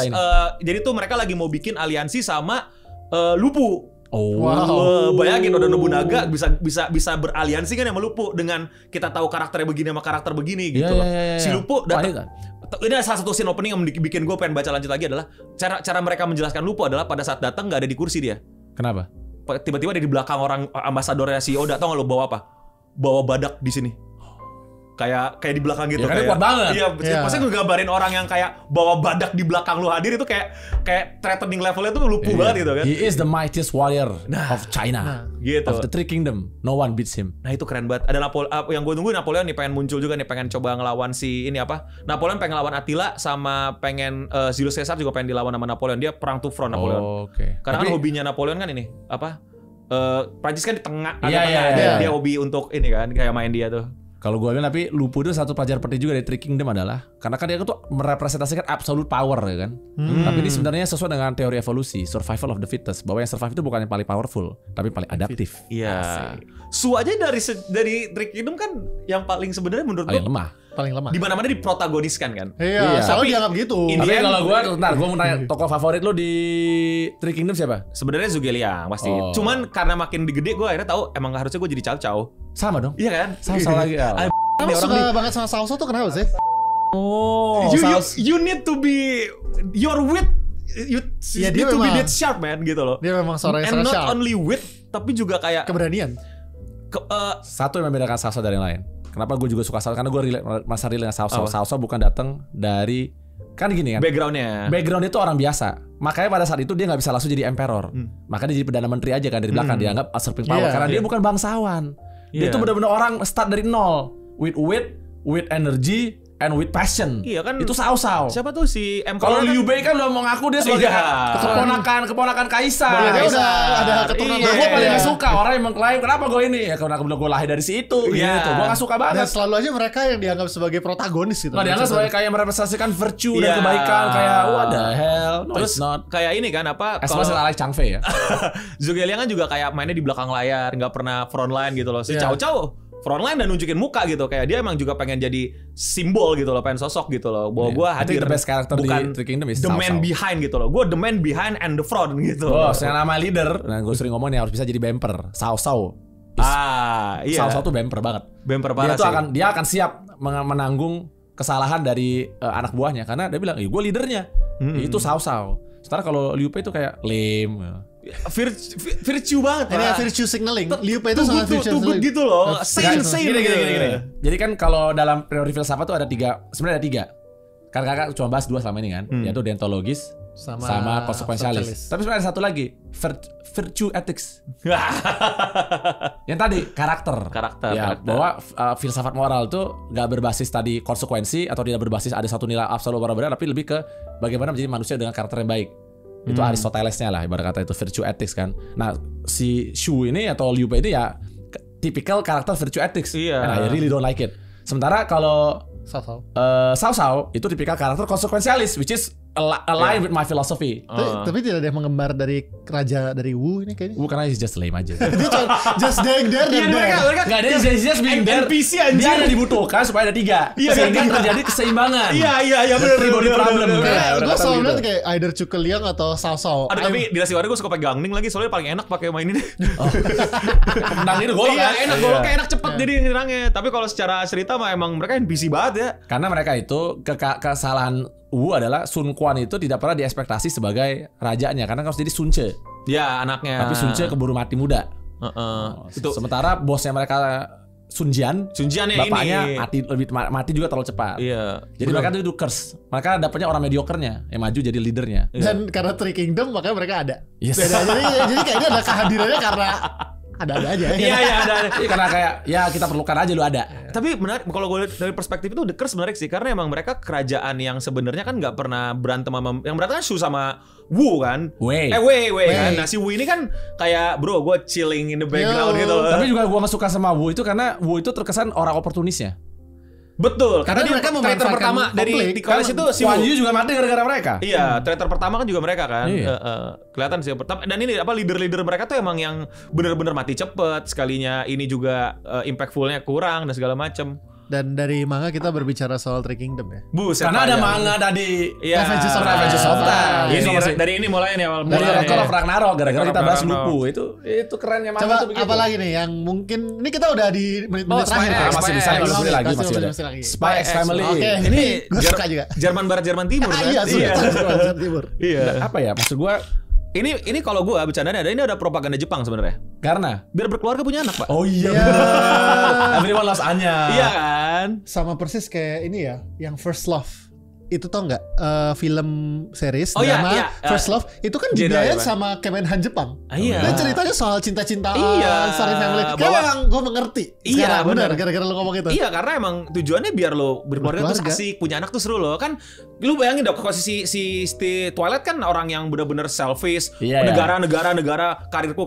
jadi tuh mereka lagi mau bikin aliansi sama Lupu. Wow. Bayangin Oda Nobunaga bisa beraliansi kan sama Lupu dengan kita tahu karakternya begini sama karakter begini gitu loh. Si Lupu datang. Ini salah satu scene opening yang bikin gue pengen baca lanjut lagi adalah cara mereka menjelaskan Lupu adalah pada saat datang nggak ada di kursi dia. Kenapa? Tiba-tiba ada di belakang orang ambasadornya si Oda. Tau nggak lo bawa apa? Bawa badak di sini. Kayak di belakang gitu. Ya, kayak kuat banget. Iya, pasti ngegambarin orang yang kayak bawa badak di belakang lu hadir itu kayak threatening levelnya tuh lupu banget gitu kan. He is the mightiest warrior of China. Gitu. Of the Three Kingdom. No one beats him. Nah, itu keren banget. Ada yang gue tunggu Napoleon nih pengen muncul juga nih, pengen coba ngelawan si ini apa? Napoleon pengen ngelawan Attila sama pengen Julius Caesar juga pengen dilawan sama Napoleon. Dia perang to front Napoleon. Karena kan hobinya Napoleon kan ini apa? Prancis kan di tengah, dia hobi untuk ini kan kayak main dia tuh. Kalau gue bilang tapi Lupu itu satu pelajar penting juga dari Three Kingdom adalah karena kan dia tuh merepresentasikan absolute power ya kan. Tapi ini sebenarnya sesuai dengan teori evolusi, survival of the fittest, bahwa yang survive itu bukan yang paling powerful, tapi paling adaptif. Iya. Su aja dari Three Kingdom kan yang paling sebenarnya menurut gue paling lemah. Di mana-mana diprotagoniskan kan. Iya, selalu dianggap gitu. Tapi kalau gue mau nanya tokoh favorit lo di Three Kingdom siapa? Sebenarnya Zhuge Liang pasti. Cuman karena makin digede gue akhirnya tahu emang harusnya gue jadi Cao Cao. Sama dong. Iya kan? Sama lagi. Kamu suka banget sama Sao tuh kenapa sih? You need to be your wit. You need to be that sharp man gitu loh. Dia memang seorang yang sangat sharp. And not only wit tapi juga kayak keberanian. Satu yang membedakan Sao dari yang lain. Kenapa gue juga suka Sao? Karena gue masa relate dengan Sao. Sao bukan datang dari kan gini kan. Background itu orang biasa. Makanya pada saat itu dia nggak bisa langsung jadi emperor. Makanya dia jadi perdana menteri aja kan dari belakang dianggap usurping power karena dia bukan bangsawan. Dia itu benar-benar orang start dari nol with wit, with energy, and with passion. Iya kan. Itu Sao. Siapa tuh si Kalau Liu Bei kan udah mau ngaku dia sebagai keponakan Kaisar. Dia udah ada keturunan. Gue paling gak suka orang yang mengklaim kenapa gue ini ya karena gue lahir dari situ gitu. Gue gak suka banget. Dan selalu aja mereka yang dianggap sebagai protagonis gitu. Nah, dianggap sebagai kayak merepresentasikan virtue dan kebaikan kayak what the hell. No, terus it's not. Kayak ini kan apa? Kalau like Chang Fei ya. Zhuge Liang kan juga kayak mainnya di belakang layar, nggak pernah frontline gitu loh. Si Cao Cao frontline dan nunjukin muka gitu, kayak dia emang juga pengen jadi simbol gitu loh, pengen sosok gitu loh, bahwa gue hadir the best character bukan di Three Kingdom is the man behind gitu loh, gue the man behind and the front gitu. Yang nama leader, nah gue sering ngomong nih harus bisa jadi bemper. Sao iya. Sao tuh bemper banget. Bemper parah dia akan siap menanggung kesalahan dari anak buahnya karena dia bilang, gue leadernya, itu Sao. Sementara kalau Liu Bei itu kayak lame. Virtue banget. Ini virtue signaling. Liu Bei itu sangat virtue signaling gitu loh. Sane gini. Jadi kan kalau dalam teori filsafat tuh sebenarnya ada 3. Karena kakak cuma bahas 2 selama ini kan, yaitu deontologis sama konsekuensialis. Tapi sebenarnya ada satu lagi, virtue ethics. Yang tadi karakter. Ya, bahwa filsafat moral tuh nggak berbasis tadi konsekuensi atau tidak berbasis ada satu nilai absolut benar, tapi lebih ke bagaimana menjadi manusia dengan karakter yang baik. Itu Aristotelesnya lah, ibarat kata itu virtue ethics kan. Nah, si Shu ini atau Liu Bei ini ya tipikal karakter virtue ethics. Iya. And I really don't like it. Sementara kalau Sao itu tipikal karakter konsekuensialis, which is align with my philosophy. Tapi tidak ada yang menggembar dari raja dari Wu ini kayaknya. Wu karena he's just lame aja. Just there. Mereka nggak ada, he's just being there. NPC anjir. Dia hanya dibutuhkan supaya ada 3. Sehingga terjadi keseimbangan. Iya benar. Tribody problem. Gue selalu lihat kayak either Zhuge Liang atau Sao. Aduh, tapi di Nasi Waria gue suka pakai Gangning lagi, soalnya paling enak pakai main ini. Menang itu golok kan? Enak goloknya, enak cepet jadi nyerangnya. Tapi kalau secara cerita mah emang mereka NPC banget ya. Karena mereka itu kesalahan Wu adalah Sun Quan itu tidak pernah diekspektasi sebagai rajanya karena harus jadi Sun Ce. Ya, anaknya. Tapi Sun Ce keburu mati muda. Itu. Sementara bosnya mereka Sun Jian ya bapaknya ini. mati juga terlalu cepat. Iya. Jadi mereka itu curse. Mereka dapatnya orang mediocre-nya yang maju jadi leadernya. Dan karena Three Kingdom makanya mereka ada. Yes. Jadi kayaknya ada kehadirannya karena ada aja. Iya ada. Karena kayak ya kita perlukan aja lu ada. Tapi menarik kalau gue lihat dari perspektif itu The Curse menarik sih karena emang mereka kerajaan yang sebenarnya kan nggak pernah berantem sama yang berantem kan Shu sama Wu kan. Wei kan. Nah si Wu ini kan kayak bro gue chilling in the background gitu loh. Tapi juga gue suka sama Wu itu karena Wu itu terkesan orang oportunisnya. Betul, karena dia mereka traitor pertama dari di college itu si Wan Yu juga mati gara-gara mereka. Iya, traitor pertama kan juga mereka kan. Kelihatan sih pertama. Dan ini apa leader-leader mereka tuh emang yang benar-benar mati cepet. Sekalinya ini juga impactfulnya kurang dan segala macam. Dan dari manga kita berbicara soal Three Kingdom ya. Buset, karena ada manga tadi. Iya. Revenge of Time. Ini dari ini mulai nih awal. Dari Record of Ragnarok gara-gara kita bahas Lupu. Itu kerennya manga tuh begitu. Coba apa lagi nih yang mungkin ini kita udah di menit terakhir. Masih bisa masih ada. Spy X Family. Oke, ini gue suka juga. Jerman Barat Jerman Timur kan? Iya, Jerman Timur. Iya. Apa ya maksud gua? Ini kalau gue bercandanya ini ada propaganda Jepang sebenarnya. Karena biar berkeluarga punya anak, Pak. Oh iya. Everyone loves Anya. Iya kan? Sama persis kayak ini ya, yang First Love. Itu tau nggak film series drama First Love itu kan dibiayain sama Kemenhan Jepang. Iya. Dan ceritanya soal cinta-cintaan, story family. Kayak memang gue mengerti. Iya benar. Gara-gara lo ngomong itu. Iya karena emang tujuannya biar lo berkeluarga tuh asik, punya anak tuh seru lo kan. Lu bayangin dong kalau si Twilight kan orang yang benar-benar selfish, negara, karirku.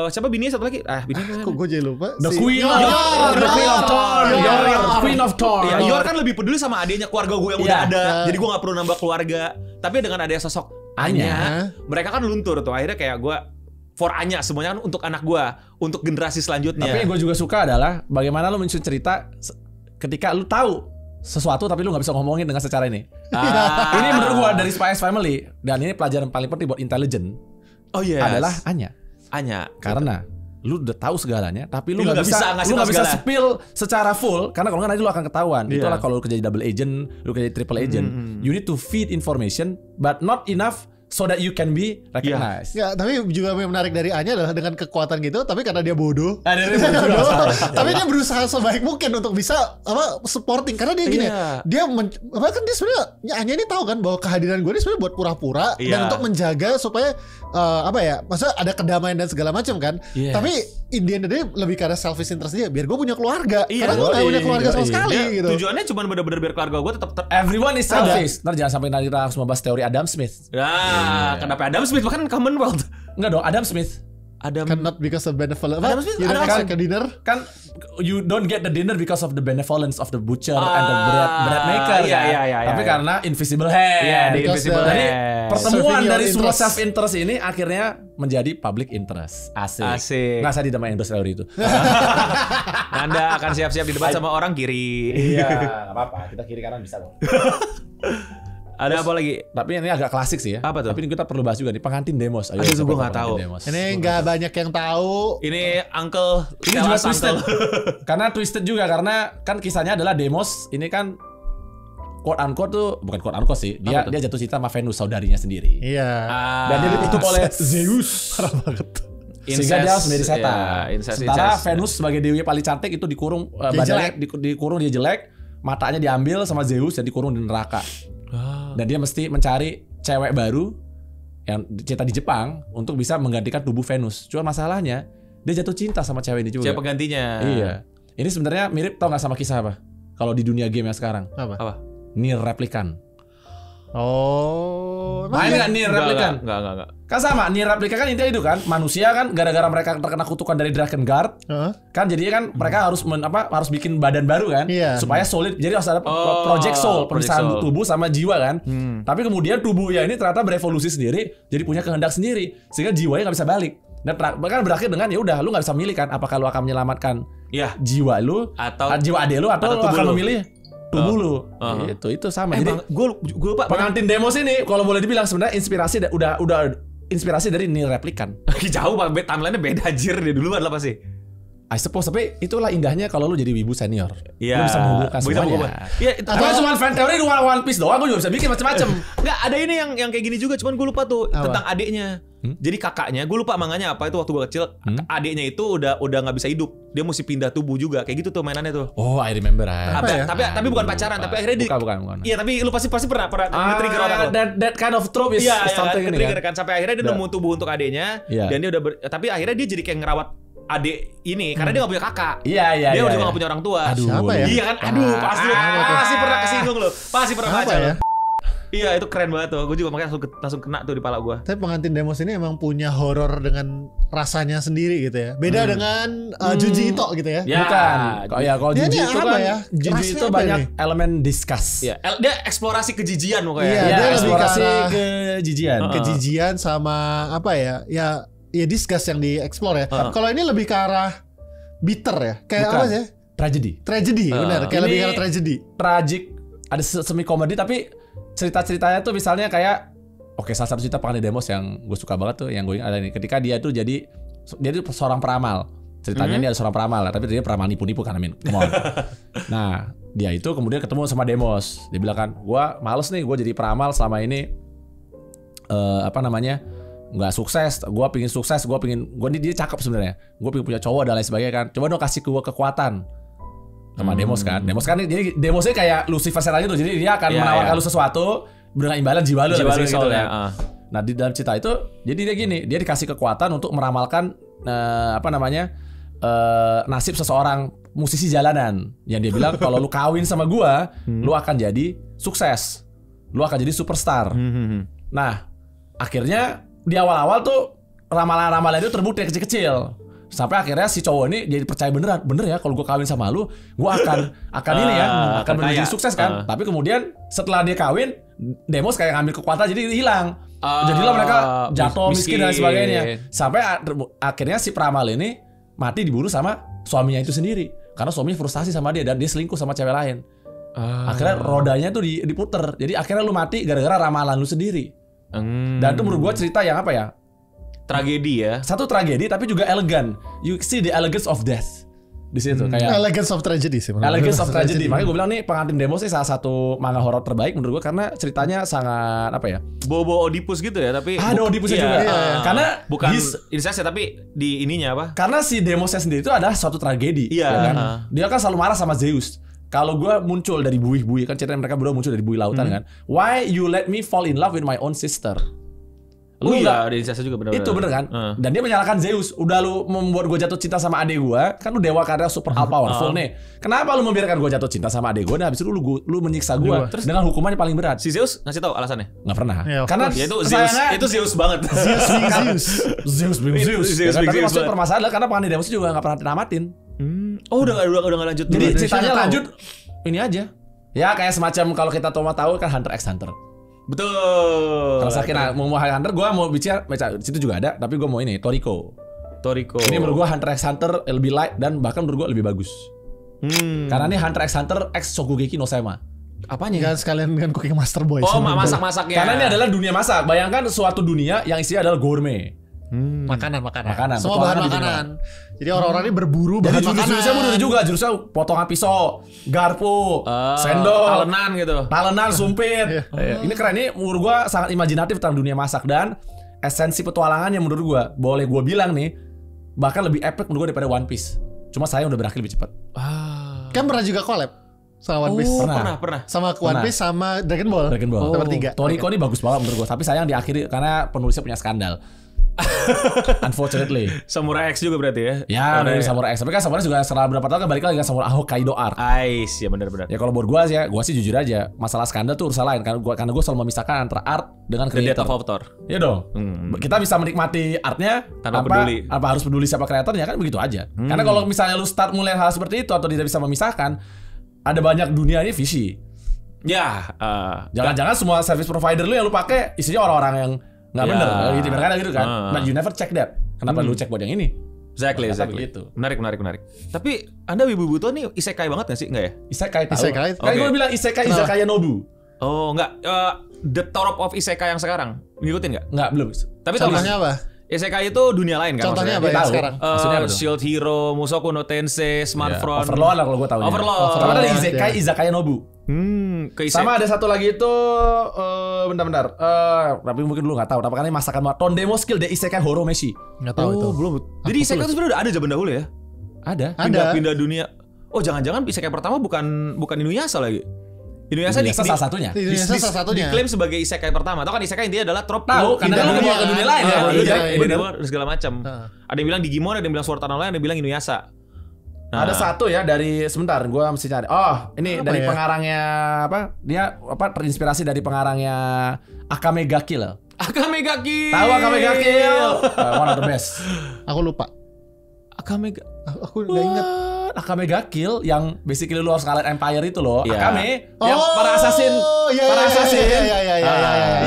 Siapa bininya satu lagi? Bininya. Kok gue jadi lupa? The Queen of Thorn. Iya, Yor kan lebih peduli sama adiknya, keluarga gue yang udah ada. Jadi gue gak perlu nambah keluarga. Tapi dengan adanya sosok Anya, mereka kan luntur tuh. Akhirnya kayak gue for Anya semuanya kan untuk anak gue, untuk generasi selanjutnya. Tapi yang gue juga suka adalah bagaimana lu menyusun cerita ketika lu tahu sesuatu tapi lu nggak bisa ngomongin dengan secara ini. Ini menurut gue dari Spy X Family dan ini pelajaran paling penting buat intelligent. Adalah Anya. Karena lu udah tahu segalanya, tapi lu nggak bisa spill secara full karena kalau nggak nanti lu akan ketahuan. Itulah kalau lu kerja double agent, lu kerja triple agent, you need to feed information, but not enough so that you can be recognized. Ya, tapi juga yang menarik dari Anya adalah dengan kekuatan gitu, tapi karena dia bodoh. Tapi dia berusaha sebaik mungkin untuk bisa supporting karena dia gini. Dia kan dia sebenarnya Anya ini tahu kan bahwa kehadiran gue ini sebenarnya buat pura-pura dan untuk menjaga supaya maksudnya ada kedamaian dan segala macam kan. Tapi in the end day lebih karena selfish interest dia biar gue punya keluarga. Karena gue gak punya keluarga sama sekali gitu. Tujuannya cuma benar-benar biar keluarga gue tetap everyone is selfish. Ntar jangan sampai nanti kita harus membahas teori Adam Smith. Kenapa Adam Smith bahkan Commonwealth? Enggak dong, Adam Smith. Kan not because of benevolence. Adam Smith kan ke dinner. Kan you don't get the dinner because of the benevolence of the butcher and the bread maker. Tapi karena invisible hand. Invisible Jadi hand. pertemuan dari semua self interest ini akhirnya menjadi public interest. Asik. Nggak saya tidak main endorse teori itu. Anda akan siap-siap di debat sama orang kiri. Iya, nggak apa-apa. Kita kiri kanan bisa loh. Ada apa lagi? Tapi ini agak klasik sih ya. Apa tuh? Tapi ini kita perlu bahas juga nih, pengantin demos. Ayo, Aduh, siapa gua tahu nggak tahu. pengantin demos. Ini nggak banyak yang tahu. Ini Uncle. Ini juga twisted. Karena twisted juga karena kan kisahnya adalah demos ini kan quote unquote tuh bukan quote unquote sih. Dia jatuh cinta sama Venus saudarinya sendiri. Iya. Dan dia ditutup oleh Zeus. Parah banget. Sehingga dia harus menjadi setan. Sementara Venus sebagai dewi paling cantik itu dikurung badannya dikurung dia jelek, matanya diambil sama Zeus dan dikurung di neraka. Dan dia mesti mencari cewek baru yang cinta di Jepang untuk bisa menggantikan tubuh Venus. Cuma masalahnya dia jatuh cinta sama cewek ini juga. Cewek penggantinya. Iya. Ini sebenarnya mirip tau nggak sama kisah apa? Kalau di dunia game yang sekarang. Apa? Nier Replicant. Oh, Main nggak Nier Replicant? Enggak. Kan sama, Nier Replicant kan intinya itu kan manusia kan gara-gara mereka terkena kutukan dari Drakengard, kan jadinya kan mereka harus harus bikin badan baru kan, supaya solid. Jadi harus ada project soul, pemisahan tubuh sama jiwa kan. Tapi kemudian tubuhnya ini ternyata berevolusi sendiri, jadi punya kehendak sendiri, sehingga jiwanya nggak bisa balik. Dan bahkan berakhir dengan ya udah lu nggak bisa milih kan, apakah lu akan menyelamatkan jiwa lu atau jiwa adek lu atau lu akan memilih tubuh lu. Itu sama. Jadi gue lupa. Pengantin demos ini kalau boleh dibilang sebenarnya inspirasi udah inspirasi dari Nier Replicant. Jauh Pak, timeline-nya beda anjir dia duluan lah pasti. I suppose, tapi itulah indahnya kalau lu jadi wibu senior. Iya. Lu bisa menghubungkan semuanya. Iya, atau cuma fan teori di One Piece doang, gue juga bisa bikin macam-macam. Enggak, ada ini yang kayak gini juga, cuman gue lupa tuh tentang adiknya. Jadi kakaknya, gue lupa manganya apa itu waktu gue kecil. Adiknya itu udah nggak bisa hidup, dia mesti pindah tubuh juga, kayak gitu tuh mainannya tuh. Oh, I remember. Tapi bukan pacaran, tapi akhirnya bukan. Iya, tapi lu pasti pernah nge-trigger otak lu. That kind of trope is something ini kan. Sampai akhirnya dia nemu tubuh untuk adiknya, dan dia udah tapi akhirnya dia jadi kayak ngerawat adik ini karena dia gak punya kakak. Iya. Dia juga gak punya orang tua. Aduh, siapa ya? Iya kan? Aduh, pasti pernah kesinggung lo. Pasti pernah baca. Ya? Iya, itu keren banget tuh. Gue juga makanya langsung kena tuh di pala gue. Tapi pengantin demos ini emang punya horor dengan rasanya sendiri gitu ya. Beda dengan Junji Ito gitu ya. Bukan. Kalau Junji Ito kan Junji Ito banyak elemen discuss. Iya. Dia eksplorasi kejijian pokoknya. Iya, dia eksplorasi kejijian. Kejijian sama apa ya? Ya discuss yang dieksplor ya. Kalau ini lebih ke arah bitter ya. Kayak apa sih? Tragedy, benar. Kayak lebih ke arah tragedy. Tragik, ada semi komedi tapi cerita-ceritanya tuh misalnya kayak salah satu cerita pengantin demos yang gue suka banget tuh yang gue ingat ada ini. Ketika dia tuh dia itu seorang peramal. Ceritanya dia ada seorang peramal lah, tapi dia peramal nipu-nipu kan, come on. Nah, dia itu kemudian ketemu sama demos. Dia bilang kan, gue males nih gue jadi peramal selama ini nggak sukses, gue pingin sukses, dia cakep sebenarnya, gue pingin punya cowok dan lain sebagainya kan, coba dong kasih gue kekuatan sama demos kan jadi demosnya kayak Lucifer setelahnya tuh, jadi dia akan menawarkan lu sesuatu dengan imbalan jiwa lu gitu ya. Nah di dalam cerita itu, jadi dia gini, dia dikasih kekuatan untuk meramalkan nasib seseorang musisi jalanan, yang dia bilang kalau lu kawin sama gue, lu akan jadi sukses, lu akan jadi superstar. Nah akhirnya di awal-awal tuh ramalan-ramalan itu terbukti kecil-kecil. Sampai akhirnya si cowok ini jadi percaya bener ya kalau gue kawin sama lu, gue akan menjadi sukses kan. Tapi kemudian setelah dia kawin, demos kayak ngambil kekuatan jadi hilang. Jadilah mereka jatuh miskin dan sebagainya. Sampai akhirnya si peramal ini mati dibunuh sama suaminya itu sendiri. Karena suaminya frustasi sama dia dan dia selingkuh sama cewek lain. Akhirnya rodanya tuh diputer. Jadi akhirnya lu mati gara-gara ramalan lu sendiri. Dan itu menurut gue cerita yang apa ya? Tragedi ya. Satu tragedi tapi juga elegan. You see the elegance of death di situ kayak elegance of tragedy sih. Elegance of tragedy. Makanya gue bilang nih pengantin demos sih salah satu manga horor terbaik menurut gue karena ceritanya sangat apa ya? Bobo Oedipus gitu ya, tapi ada Oedipusnya juga. Karena bukan insest tapi di ininya apa? Karena si demosnya sendiri itu adalah suatu tragedi. Iya. Ya kan? Dia kan selalu marah sama Zeus. Kalau gue muncul dari buih-buih, kan ceritanya mereka berdua muncul dari buih lautan kan. Why you let me fall in love with my own sister? Lu iya, ada insest juga benar. Itu bener kan? Dan dia menyalahkan Zeus. Udah lu membuat gue jatuh cinta sama adik gue, kan lu dewa karya super powerful nih. Kenapa lu membiarkan gue jatuh cinta sama adik gue? Dan habis itu lu menyiksa gue dengan hukumannya paling berat. Si Zeus ngasih tahu alasannya? Nggak pernah. Karena itu Zeus banget. Zeus. Tapi maksudnya permasalahan adalah karena pengantin demos juga nggak pernah namatin. Udah nggak lanjut. Jadi ceritanya lanjut ini aja. Ya kayak semacam kalau kita tahu kan Hunter x Hunter. Betul. Kalau sakit mau Hunter, gue mau bicara di situ juga ada, tapi gue mau ini Toriko. Ini menurut gue Hunter x Hunter lebih light dan bahkan menurut gue lebih bagus. Karena ini Hunter x Hunter x Shokugeki no Soma. Apanya? Kan sekalian dengan Cooking Master Boy. Oh, sebenarnya. masak-masaknya. Karena ini adalah dunia masak. Bayangkan suatu dunia yang isinya adalah gourmet. Makanan. Makanan. Semua Petualangan bahan di makanan. Jadi orang-orang ini berburu Jadi bahan makanan. jurus-jurusnya bener juga. Jurusnya potongan pisau, garpu, sendok, talenan gitu. talenan, sumpit. Ini keren. Ini menurut gua sangat imajinatif tentang dunia masak. Dan esensi petualangan yang menurut gua, boleh gua bilang nih, bahkan lebih epic menurut gua daripada One Piece. Cuma sayang udah berakhir lebih cepat. Kan pernah juga collab sama One Piece. Pernah. Sama One Piece sama Dragon Ball. Dragon Ball. Nomor 3. Toriko ini bagus banget menurut gua. Tapi sayang diakhiri karena penulisnya punya skandal. Unfortunately. Samurai X juga berarti ya? Ya, dari Samurai X. Tapi kan Samurai juga setelah beberapa tahun kan balik lagi ke Samurai Hokkaido Arc. Ya benar-benar. Ya kalau buat gua sih jujur aja, masalah skandal tuh urusan lain karena gua selalu memisahkan antara art dengan The Death creator. of Author. Iya dong. Kita bisa menikmati artnya Tanpa peduli. apa harus peduli siapa kreatornya kan begitu aja. Karena kalau misalnya lu start mulai hal seperti itu atau tidak bisa memisahkan, ada banyak dunia ini visi. Ya, Jangan-jangan semua service provider lu yang lu pakai isinya orang-orang yang nggak bener, gitu ibaratnya gitu kan. But you never check that. Kenapa lu cek buat yang ini? exactly. Begitu. Menarik. Tapi Anda Wibu Buto nih isekai banget gak sih? Enggak ya? Isekai tahu. Isekai. Kan gue bilang isekai izakaya nobu. Oh, enggak. The top of isekai yang sekarang. Ngikutin enggak? Enggak, belum. Tapi tahu Contohnya apa? isekai itu dunia lain kan? Contohnya maksudnya? apa yang Tahu. sekarang? Maksudnya apa tuh? Shield Hero, Mushoku no Tensei, Smartphone. Overlord lah kalau gue tahu. Overlord. Sama ada Overlord, isekai ya. izakaya nobu. Ke Sama ada satu lagi itu bentar. Tapi mungkin lu nggak tahu. Tapi kan ini masakan banget. Tondemo skill de isekai horomeshi. Nggak tahu itu. belum. Jadi isekai itu sebenarnya udah ada zaman dahulu ya? Ada. Pindah dunia. Oh, jangan-jangan isekai pertama bukan Inuyasha lagi. Inuyasha Salah satunya. Di Indonesia salah satunya. diklaim sebagai isekai pertama. Tahu kan isekai intinya adalah trop Tahu, karena pindah lu dunia. ke dunia lain ya. Bener, Bener. segala macam. Ada yang bilang Digimon, ada yang bilang Sword Art Online, ada yang bilang Inuyasha. Ada satu ya dari sebentar gua mesti cari. Oh, ini Apa dari ya? pengarangnya apa? Dia terinspirasi dari pengarangnya Akame ga Kill. Akame ga Kill. Tahu Akame ga Kill? One of the best. Aku lupa. Akame ga. Aku nggak ingat. Akame ga Kill yang basically lu harus ngalahin Empire itu loh. Iya. Akame yang para assassin. Iya, Para assassin. Iya.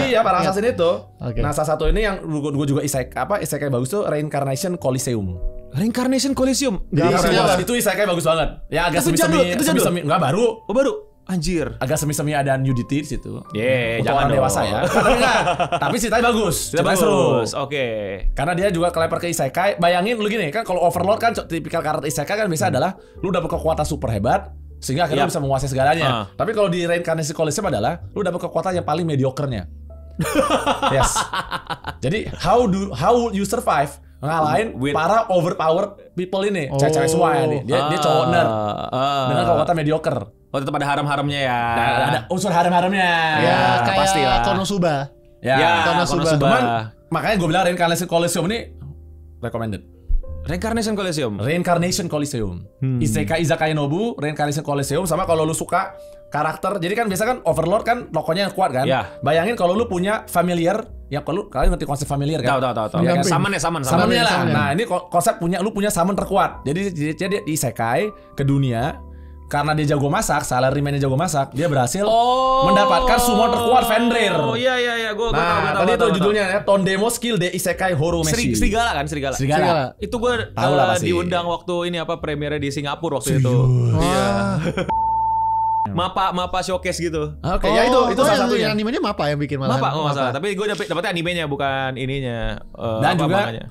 Iya, para assassin itu. Oke. Nah, salah satu ini yang gua juga isekai bagus tuh Reincarnation Coliseum. Reincarnation Coliseum. Jadi maksudnya apa? itu isekai bagus banget. Ya agak Tapi jadul, itu jadul. semi enggak baru. Oh, baru. Anjir. Agak semi-semi ada nudity di situ. Yeah, Untuk jangan orang dong. dewasa ya. Tapi enggak. Tapi ceritanya bagus. Ceritanya seru. Oke. Karena dia juga keleper ke isekai. Bayangin lu gini kan kalau Overlord kan tipikal karakter isekai kan biasa adalah lu dapat kekuatan super hebat sehingga akhirnya lu bisa menguasai segalanya. Tapi kalau di Reincarnation Coliseum adalah lu dapat kekuatan yang paling mediokernya. Yes. Jadi how will you survive ngalahin With- para overpowered people ini, cewek-cewek semua ya nih. Dia cowok nerd dengan kekuatan mediocre. Oh, tetap ada haram-haramnya ya. Nah, ada unsur harem-haremnya. Ya, kayak pastilah. Konosuba. Ya, Konosuba. cuman makanya gue bilang Reincarnation Coliseum ini recommended. Reincarnation Coliseum. Reincarnation Coliseum. Isekai Izakaya Nobu, Reincarnation Coliseum. Sama kalau lu suka karakter, jadi kan biasa kan Overlord kan tokohnya yang kuat kan. Ya. Bayangin kalau lu punya familiar, yang kalau kalian ngerti konsep familiar kan. Tahu. Ya kan? Pendamping. Saman. Summonnya lah. Summon. Nah ini konsep lu punya summon terkuat. Jadi dia isekai ke dunia. Karena dia jago masak, salaryman-nya jago masak, dia berhasil mendapatkan summon terkuat Fenrir. Oh iya, gue Nah, tadi itu judulnya ya, Tondemo Skill de Isekai Horomeshi. Serigala kan, serigala. Serigala. Itu gue Tahu lah pasti. diundang waktu ini apa premiernya di Singapura waktu itu. Iya. Mapa showcase gitu. Oke, ya itu salah satunya. Yang animenya Mapa yang bikin malahan. Mapa nggak masalah. Tapi gue dapetnya animenya bukan ininya. Dan juga manganya.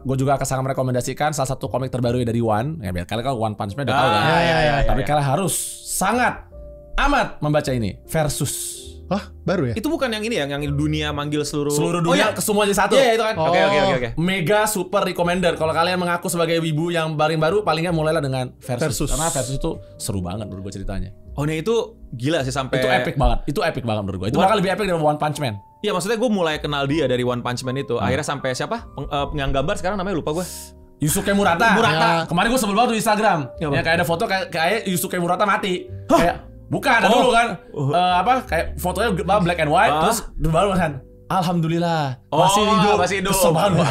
gue juga akan sangat merekomendasikan salah satu komik terbaru dari One. Ya biar kalian kan One Punch Man udah tahu kan. ya. Tapi kalian harus sangat amat membaca ini Versus. Wah, baru ya? Itu bukan yang ini ya, yang dunia manggil seluruh Dunia ke semua jadi satu. Iya, itu kan. Oke. Mega super recommender. Kalau kalian mengaku sebagai wibu yang paling baru, palingnya mulailah dengan Versus. Karena Versus itu seru banget menurut gue ceritanya. Oh, nih itu gila sih sampai Itu epic banget. Itu epic banget menurut gue. Itu bahkan lebih epic dari One Punch Man. Iya, maksudnya gue mulai kenal dia dari One Punch Man itu. Akhirnya sampai siapa? Yang gambar sekarang namanya lupa gue. Yusuke Murata. Ya. Kemarin gue sebel banget di Instagram. Ya, Ya kayak ada foto kayak Yusuke Murata mati. Kayak bukan ada dulu kan. Kayak fotonya black and white terus baru kan. Alhamdulillah masih hidup. Kesel banget gua.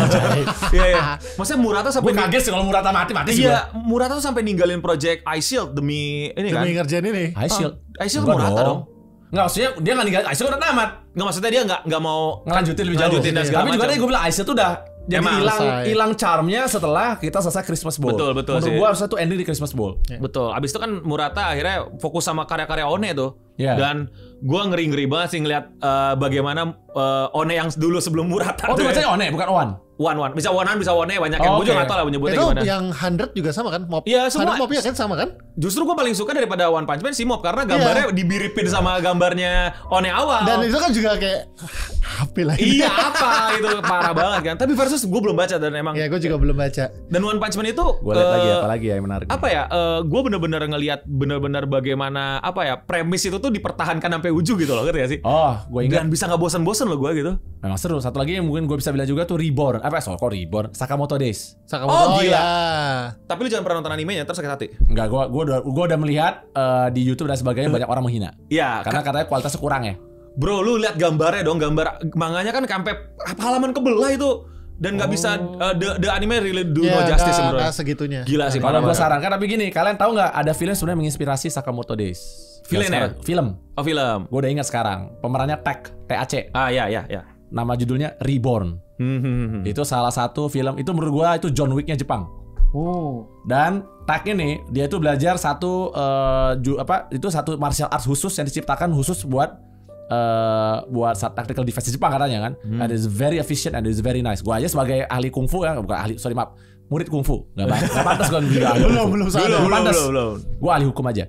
Iya. Maksudnya Murata Gue sampai kaget sih kalau Murata mati sih gua. Iya, Murata tuh sampai ninggalin project Ice Shield demi ini kan. Demi ngerjain ini. Ice Shield. Ice Shield Enggak Murata dong. Enggak, maksudnya dia enggak ninggalin Ice Shield udah tamat. Enggak, maksudnya dia enggak mau Ngelanjutin lebih jauh. Lanjutin dan segala Tapi juga macam. tadi gue bilang Ice Shield tuh udah jadi Emang hilang charmnya setelah kita selesai Christmas Bowl. Betul Menurut sih. gue harusnya tuh ending di Christmas Bowl. Betul. Abis itu kan Murata akhirnya fokus sama karya-karya One tuh. Iya. Dan gue ngeri banget sih ngeliat bagaimana One yang dulu sebelum Murata. Oh, itu bacanya One, bukan One. One. Bisa One-an, bisa One, banyak yang gue juga nggak tahu lah menyebutnya itu gimana. yang 100 juga sama kan? Mop. Iya, semua. 100 Mop ya kan sama kan? Justru gue paling suka daripada One Punch Man si Mob karena gambarnya dibiripin sama gambarnya One awal. Dan itu kan juga kayak HP lah ini. Iya apa itu parah banget kan. Tapi versus gue belum baca dan emang. Ya gue juga belum baca. Dan One Punch Man itu Gue lihat lagi apa lagi ya yang menarik. apa ya? Gue bener-bener ngelihat bener-bener bagaimana apa ya premis itu tuh dipertahankan sampai ujung gitu loh, ngerti gak sih? Oh, gue ingat. Dan bisa nggak bosan-bosan loh gue gitu. Memang seru. Satu lagi yang mungkin gue bisa bilang juga tuh Reborn. Kok Reborn? Sakamoto Days. Sakamoto. Oh, gila. Ya. Tapi lu jangan pernah nonton animenya terus sakit hati. Enggak, gue udah melihat di YouTube dan sebagainya banyak orang menghina. Iya. Karena katanya kualitasnya kurang ya. Bro, lu lihat gambarnya dong, gambar manganya kan sampai halaman kebelah itu dan nggak bisa the anime really do no justice bro. Nggak segitunya. Gila sih Kalau parah gue banget. sarankan, tapi gini, kalian tahu nggak ada film sebenarnya menginspirasi Sakamoto Days? Film ya? Film. Oh film. Gue udah ingat sekarang. Pemerannya TAC. Ah ya. Nama judulnya Reborn. Itu salah satu film. Itu menurut gue itu John Wick-nya Jepang. Oh. Dan Tak ini dia itu belajar satu satu martial arts khusus yang diciptakan khusus buat tactical defense di Jepang katanya kan. And it's very efficient and it's very nice. Gua aja sebagai ahli kungfu ya, bukan ahli, sorry maaf, murid kungfu. Enggak pantas gua juga ahli. Belum. Gua ahli hukum aja.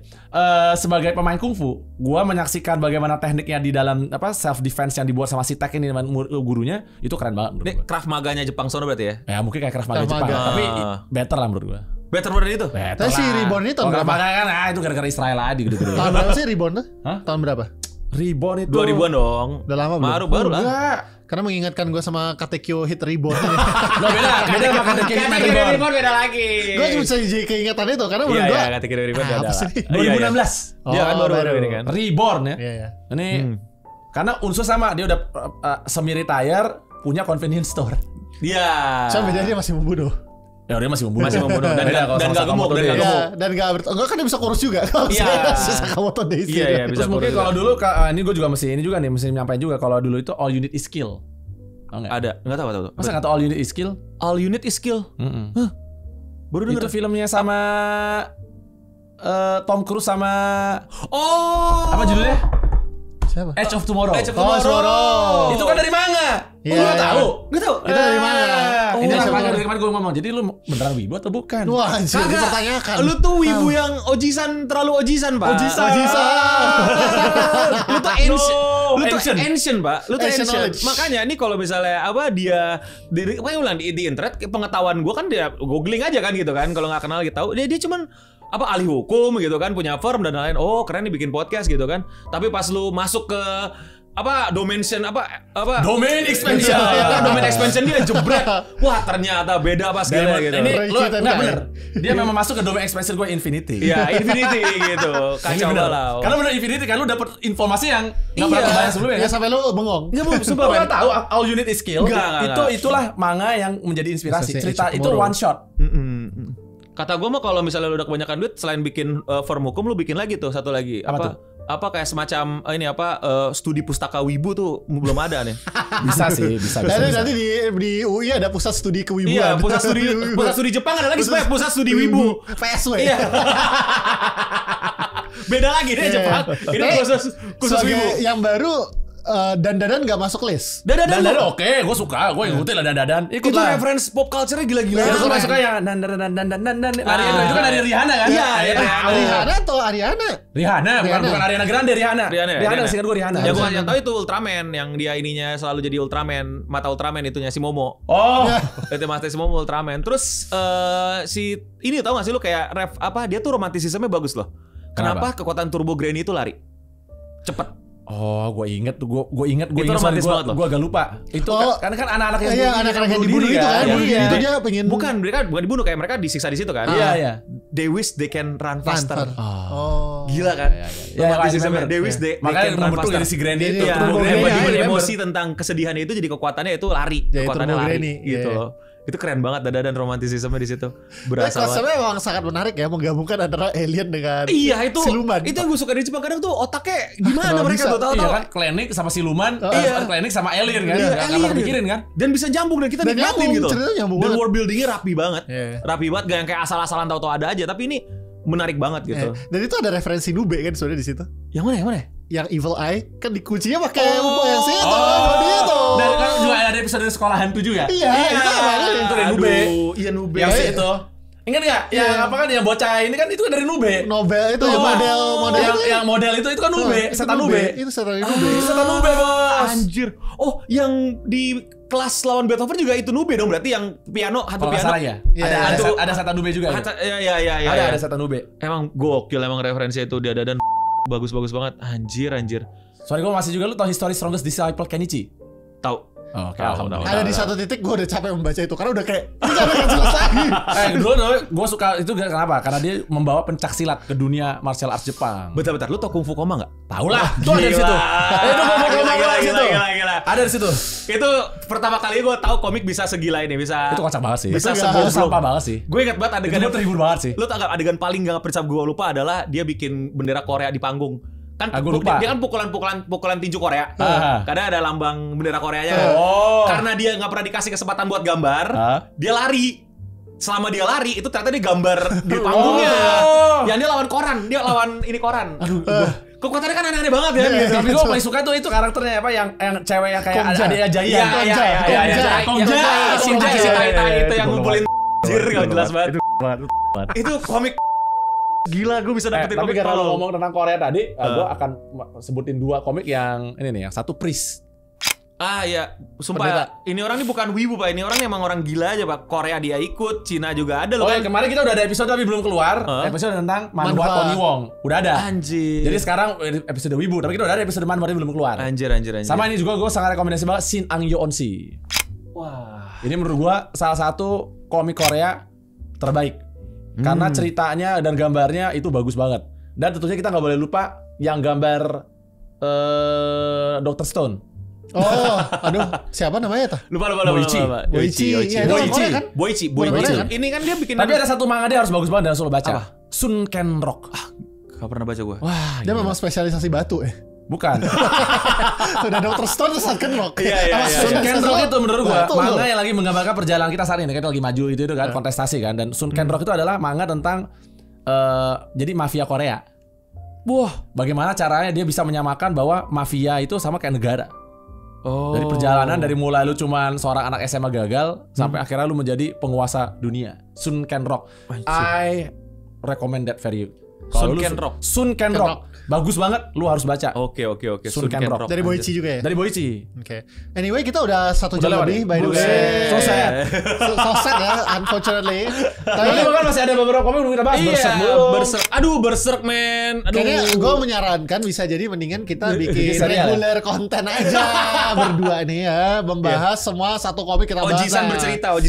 Sebagai pemain kungfu, gua menyaksikan bagaimana tekniknya di dalam self defense yang dibuat sama si Tak ini gurunya, itu keren banget menurut Ini gua. Krav Maganya Jepang sono berarti ya? Ya mungkin kayak Krav Maga Krav Jepang, Maga. tapi better lah menurut gua. Better dari itu? Better Tapi si lah. Reborn ini tahun Kalau Krav berapa? Maga kan itu gara-gara Israel aja gitu. Tahun berapa sih Reborn tuh? Hah? Tahun berapa? Reborn itu 2000-an dong. Udah lama belum? Baru lah. Enggak. Karena mengingatkan gue sama Katekyo Hit Reborn. Lo beda sama Katekyo Hit Reborn. beda lagi. Gue cuma bisa jadi keingetan itu karena menurut gue. Iya, Katekyo Hit Reborn apa beda. sih? 2016. Dia kan Oh, baru ini kan. Reborn ya. Iya. Ini karena unsur sama, dia udah semi retire, punya convenience store. Iya. Cuma bedanya dia masih membunuh. Ya dia masih membunuh. Dan Beda kalau dan sama nggak gemuk Sakamoto dan Days. nggak gemuk. Iya, dan enggak kan dia bisa kurus juga. Kalau Iya. si Sakamoto Days. Iya, bisa Terus mungkin kurus kalau juga. dulu ini gue juga mesti nyampein juga kalau dulu itu all unit is skill. Tau nggak? Ada, nggak tahu. Masa nggak tahu all unit is skill? All unit is skill. Baru Itu denger. filmnya sama Tom Cruise sama Oh. apa judulnya? Siapa? Edge of Tomorrow. Edge of Oh, Tomorrow. Itu kan dari manga. Iya, Lu nggak iya. tahu? Nggak tahu. Itu dari mana? Ini Edge lah of makanya Tomorrow. dari kemarin gue ngomong. Jadi lu beneran wibu atau bukan? Wah, anjir, Kagak. dipertanyakan. Lu tuh wibu yang ojisan terlalu ojisan, Pak. Ojisan. Lu tuh ancient, Pak. Lu tuh Ancient ancient. knowledge. Makanya ini kalau misalnya dia di internet pengetahuan gua kan dia googling aja kan gitu kan. Kalau nggak kenal gitu tahu. Dia cuman ahli hukum gitu kan, punya firm dan lain-lain. Oh, keren nih bikin podcast gitu kan. Tapi pas lu masuk ke domain expansion domain expansion dia jebret, wah ternyata beda pas skillnya gitu. Ini lu Kita nggak nih. bener. Dia memang masuk ke domain expansion gue Infinity. Ya Infinity gitu, Ini kacau bener. balau. Karena bener Infinity kan lu dapet informasi yang nggak pernah Iya. kebayang sebelumnya. Ya Kan? sampai lu bengong. Nggak bu, Lu sumpah men. nggak tahu all unit is skill. Nggak. Itulah manga yang menjadi inspirasi. Bisa sih, Cerita Edge of itu Tomorrow. one shot. Kata gue mah kalau misalnya lu udah kebanyakan duit, selain bikin firm hukum, lu bikin lagi tuh satu lagi. Apa tuh? Apa kayak semacam studi pustaka wibu tuh belum ada nih. Bisa sih, bisa. Nanti di UI ada pusat studi kewibuan. Iya, pusat studi Jepang ada lagi sebenarnya pusat studi wibu. PSW. Iya. Beda lagi deh Jepang. Ini khusus Sebagai wibu. yang baru dandanan nggak masuk list. Dan oke, gue suka, gue ngikutin lah dan ikut itu lah. reference pop culture-nya gila-gila. Itu gue keren. suka yang dan itu kan dari Rihanna kan? Iya, Rihanna atau Ariana? Rihanna, bukan Ariana Grande, Rihanna. Rihanna. Singkat gue Rihanna. Yang gue tahu itu Ultraman, yang dia ininya selalu jadi Ultraman, mata Ultraman itunya si Momo. Oh, Itu mata si Momo Ultraman. Terus si ini tau gak sih lu kayak dia tuh romantisismenya bagus loh. Kenapa kekuatan Turbo Granny itu lari? Cepet. oh, gue inget tuh, gue inget Itu romantis banget loh. gue agak lupa. Itu karena kan anak-anak yang Iya, anak-anak yang dibunuh itu kan. Iya. Itu dia pengen Bukan, mereka bukan dibunuh, kayak mereka disiksa di situ kan. Iya, iya. They wish they can run faster. Oh. Gila kan? Ya, Romantisisme. I They wish they Makanya can run nomor tuh faster. dari si Granny itu. Iya, Turbo Turbo Granny. Granny. Jadi Remember. emosi tentang kesedihannya itu jadi kekuatannya itu lari. Jadi Kekuatannya Turbo lari Granny, gitu iya. loh. Itu keren banget dan romantisisme di situ. Nah, Berasa banget. konsepnya memang sangat menarik ya, menggabungkan antara alien dengan Iya itu siluman. Itu yang gue suka dari Jepang, kadang tuh otaknya gimana Nggak mereka bisa. tuh tahu Iya kan, klinik sama siluman, Iya. klinik sama alien kan. Iya, Nggak alien pernah pikirin kan. dan bisa nyambung dan kita Dan nikmatin nyambung, gitu. ceritanya nyambung Dan banget. world buildingnya rapi banget, Iya. rapi banget, gak yang kayak asal-asalan tahu-tahu ada aja. Tapi ini menarik banget gitu. Dan itu ada referensi Nube kan sebenarnya di situ. Yang mana? yang Evil Eye kan dikuncinya pakai yang situ dia tuh. Dan kan juga ada episode sekolah hantu juga. Iya, itu apa Itu dari Nube. Iya Nube. Yang si itu. Ingat nggak? Yang apa kan yang bocah ini kan itu dari Nube. Nobel itu yang model yang model itu kan Nube, setan Nube. Itu setan Nube. Itu setan Nube, Bos. Anjir. Oh, yang di kelas lawan Beethoven juga itu Nube dong, berarti yang piano, hantu Kalau nggak piano. salah ya. Ada setan Nube juga. Iya. Ada setan Nube. Emang gokil emang referensinya itu dia dan bagus-bagus banget. Anjir. Sorry, gue masih juga lu tau History Strongest Disciple Kenichi? Tahu. Oh, oke, alhamdulillah. Ada di satu titik gue udah capek membaca itu karena udah kayak ini gak akan selesai. Dulu gue suka itu kenapa? Karena dia membawa pencak silat ke dunia martial arts Jepang. Bentar, lu tau Kung Fu Koma nggak? Tahu lah, itu ada di situ. Itu Kung Fu Koma di situ. Gila. Ada di situ. Itu pertama kali gue tahu komik bisa segila ini, bisa. Itu kocak banget sih. Bisa itu segoblok. sampah banget sih. Gue ingat banget adegannya Itu terhibur banget sih. Lu tau gak adegan paling gak percaya gue lupa adalah dia bikin bendera Korea di panggung. Kan Gue lupa. dia kan pukulan tinju Korea. Kadang ada lambang bendera Koreanya kan. Karena dia nggak pernah dikasih kesempatan buat gambar, dia lari. Selama dia lari itu ternyata dia gambar di panggungnya. Yang dia lawan koran, dia lawan ini koran. Kekuatannya kan aneh-aneh banget ya. Tapi gue paling suka tuh itu karakternya apa yang cewek yang kayak ada Jaya. Iya. Si Tai itu yang ngumpulin anjir gak jelas banget. Itu komik gila, gue bisa dapetin Tapi komik karena lu tolol. ngomong tentang Korea tadi, gue akan sebutin 2 komik yang ini nih, yang satu Priest. Ya, sumpah ini orang ini bukan wibu Pak, ini orang emang orang gila aja Pak. Korea dia ikut, Cina juga ada loh. Oh ya, kemarin kita udah ada episode tapi belum keluar. Episode tentang manhwa Tony Wong. Udah ada. Anjir. Jadi sekarang episode wibu, tapi kita udah ada episode manhwa belum keluar. Anjir. Sama ini juga gue sangat rekomendasi banget Shin Ang Yo Onsi. Wah. Ini menurut gue salah satu komik Korea terbaik. Karena ceritanya dan gambarnya itu bagus banget. Dan tentunya kita nggak boleh lupa yang gambar Dr. Stone. Oh, aduh, siapa namanya tuh? Lupa. Boichi. Iya, itu orang Korea kan? Boichi. Korea kan? Ini kan dia bikin. Tapi ada satu manga dia harus bagus banget dan harus lo baca. Apa? Sun Ken Rock. Gak pernah baca gue. Wah, Dia memang spesialisasi batu bukan. Udah Dr. Stone terus Sun Ken Rock. Iya. Sun Ken Rock itu menurut gua Betul. manga yang lagi menggambarkan perjalanan kita saat ini. Kita lagi maju itu kan kontestasi kan. Dan Sun Ken Rock itu adalah manga tentang jadi mafia Korea. Wah, bagaimana caranya dia bisa menyamakan bahwa mafia itu sama kayak negara. Dari perjalanan dari mulai lu cuman seorang anak SMA gagal sampai akhirnya lu menjadi penguasa dunia. Sun Ken Rock. I recommend that for you. Sun Ken Rock. Sun Ken Rock. Bagus banget, lu harus baca. Oke. Sun Ken Rock. Dari Boichi juga ya? Dari Boichi. Oke. Anyway, kita udah 1 jam lebih by the way. So sad. So sad ya, unfortunately. Tapi kan masih ada beberapa komik belum kita bahas. Berserk belum. Aduh, Berserk men. Kayaknya gue menyarankan bisa jadi mendingan kita bikin serial. reguler konten aja berdua nih ya, membahas semua satu komik kita bahas. Ojisan bercerita. Wah,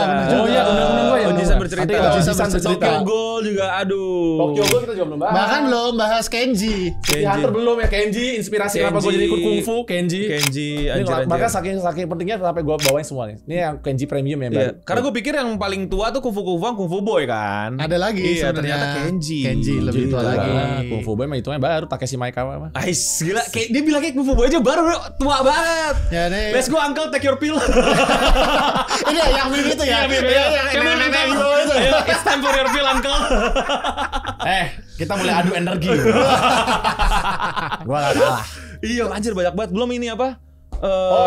bener juga. Oh iya, benar-benar gua ya. Ojisan bercerita. Ojisan bercerita. Tokyo Ghoul juga aduh. Tokyo Ghoul kita juga belum bahas. Bahkan belum bahas Kenji. City Hunter belum ya. Kenji inspirasi kenapa gue jadi ikut kungfu. Kenji anjir. Bahkan saking pentingnya sampai gue bawain semua nih. Ini yang Kenji premium yang baru. Karena gue pikir yang paling tua tuh Kung Fu Boy kan. Ada lagi Iya, sebenarnya. ternyata Kenji lebih tua lagi. Kung Fu Boy mah hitungnya baru. Takeshi Maekawa mah. Ais, gila. Kayak dia bilang kayak Kung Fu Boy aja baru tua banget. Ya nih. Let's go uncle, take your pill. Ini ya, yang meme itu ya. Come on uncle. It's time for your pill uncle. Kita mulai adu energi. Gua gak kalah. Iya, anjir banyak banget. Belum ini apa?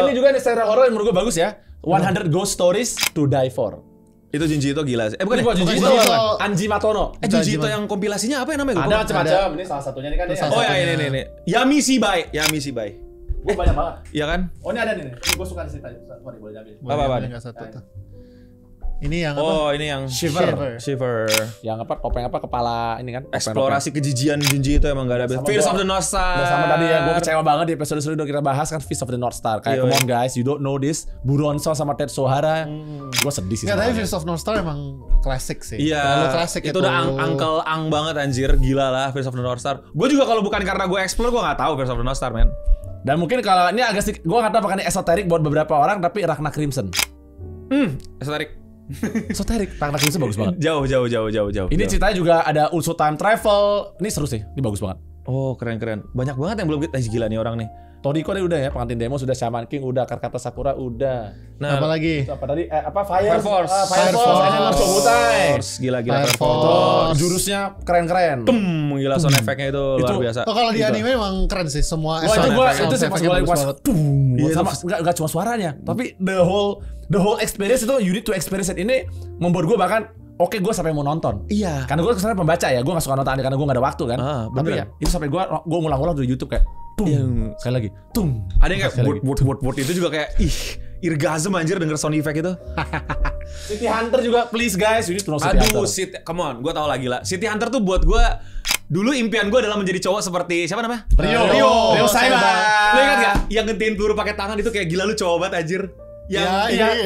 Ini juga nih serial horror yang menurut gue bagus ya. 100 Ghost Stories to Die For. Itu Junji Ito gila sih. Bukan Bukan Junji Junji Ito. Ito. Anji Matono. Junji Ito yang kompilasinya apa ya namanya? Ada macam-macam. Ini salah satunya nih kan. Oh ya ini. Yami Shibai. Gue banyak banget. Iya kan? Oh ini ada nih. Gue suka cerita. Sorry, boleh ambil. Apa? Ini yang apa? Oh, ini yang Shiver. Yang apa? Topeng apa? Kepala ini kan? Eksplorasi kejijian Junji itu emang gak ada. Fears of the North Star. Sama tadi ya, gue kecewa banget di episode sebelumnya kita bahas kan Fears of the North Star. Kayak come on guys, you don't know this. Buronso sama Tetsuo Hara. Gue sedih sih. Nggak, tapi Fears of North Star emang klasik sih. Iya. Terlalu klasik itu udah Uncle Ang banget anjir. Gila lah Fears of the North Star. Gue juga kalau bukan karena gue explore gue gak tahu Fears of the North Star men. Dan mungkin kalau ini agak sedikit, gue gak tahu apakah ini esoterik buat beberapa orang, tapi Ragnar Crimson. Esoterik. Esoterik, Ragnar Crimson bagus banget. Jauh. Ini ceritanya juga ada unsur time travel. Ini seru sih, ini bagus banget. Oh, keren. Banyak banget yang belum kita gila nih orang nih. Toriko udah ya, pengantin demo sudah, Shaman King udah, Karkata Sakura udah. Nah, apa lagi? Apa tadi? Fire Force. Fire Force. Gila. Fire Itu Force. jurusnya keren-keren. Gila sound effect-nya itu luar biasa. Oh, kalau di anime memang keren sih semua. Wah, itu gua itu sound pas effect-nya gua lagi bagus pas banget. sama enggak cuma suaranya, tapi the whole experience itu, you need to experience it, ini membuat gua bahkan oke, gue sampai mau nonton. Iya. Karena gue kesannya pembaca ya, gue gak suka nonton anime karena gue gak ada waktu kan. Tapi ya, itu sampai gue ngulang-ngulang di YouTube kayak sekali lagi, Ada yang kayak word itu juga kayak irgasm anjir denger sound effect itu. City Hunter juga, please guys, you need to know City Hunter. Come on, gue tau lagi lah. City Hunter tuh buat gue, dulu impian gue adalah menjadi cowok seperti siapa namanya? Rio Saiba. Lu ingat gak? Yang ngentiin peluru pakai tangan itu kayak gila, lu cowok banget anjir. Yang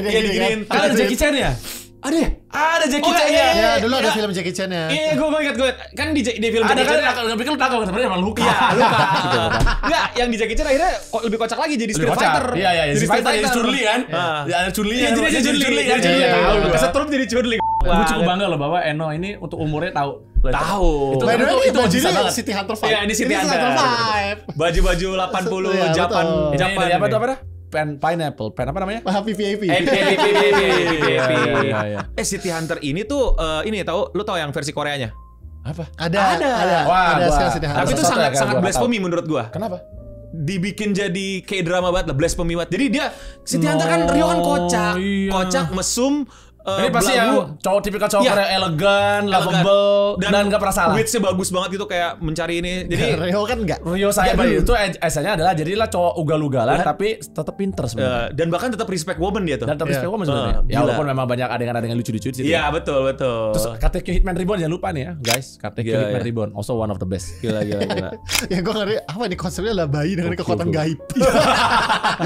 diginiin. Ada Jackie Chan ya? Ada Jackie Chan ya. Ya, dulu ada film Jackie Chan ya. Iya, gue ingat kan di film ada Jackie Chan. kan, kalau pikir lu tahu sebenarnya emang luka. Iya, luka. Enggak, yang di Jackie Chan akhirnya lebih kocak lagi jadi Street Fighter. Iya, jadi Street Fighter jadi Chun-Li kan. Ya ada Chun-Li. Iya, jadi Chun-Li. Tahu. Kesetrum jadi Chun-Li. Gue cukup bangga loh bahwa Eno ini untuk umurnya tahu. Itu itu bisa banget. City Hunter 5. Iya, ini City Hunter 5. Baju-baju 80 Japan. Dari apa tuh apa dah? Pineapple, apa namanya? PVP. City Hunter ini tuh ini lu tahu yang versi Koreanya? Apa? Ada. Wah, ada City Hunter. Tapi itu sangat blasphemy menurut gua. Kenapa? Dibikin jadi kayak drama banget lah, blasphemy banget. Jadi dia City Hunter kan Rio kan kocak, mesum. Ini pasti yang tipikal cowok Korea elegan, lovable, dan gak pernah salah. Witsnya bagus banget gitu kayak mencari ini. Jadi Rio kan enggak. Rio Saiba itu esanya adalah jadilah cowok ugal-ugalan tapi tetap pinter sebenarnya. Dan bahkan tetap respect woman dia tuh. Dan tetap respect woman sebenarnya. Ya walaupun memang banyak adegan-adegan lucu-lucu di situ. Iya, betul. Terus Katekyo Hitman Reborn jangan lupa nih ya, guys. Katekyo Hitman Reborn also one of the best. Gila. Yang gue ngeri apa nih konsepnya adalah bayi dengan kekuatan gaib.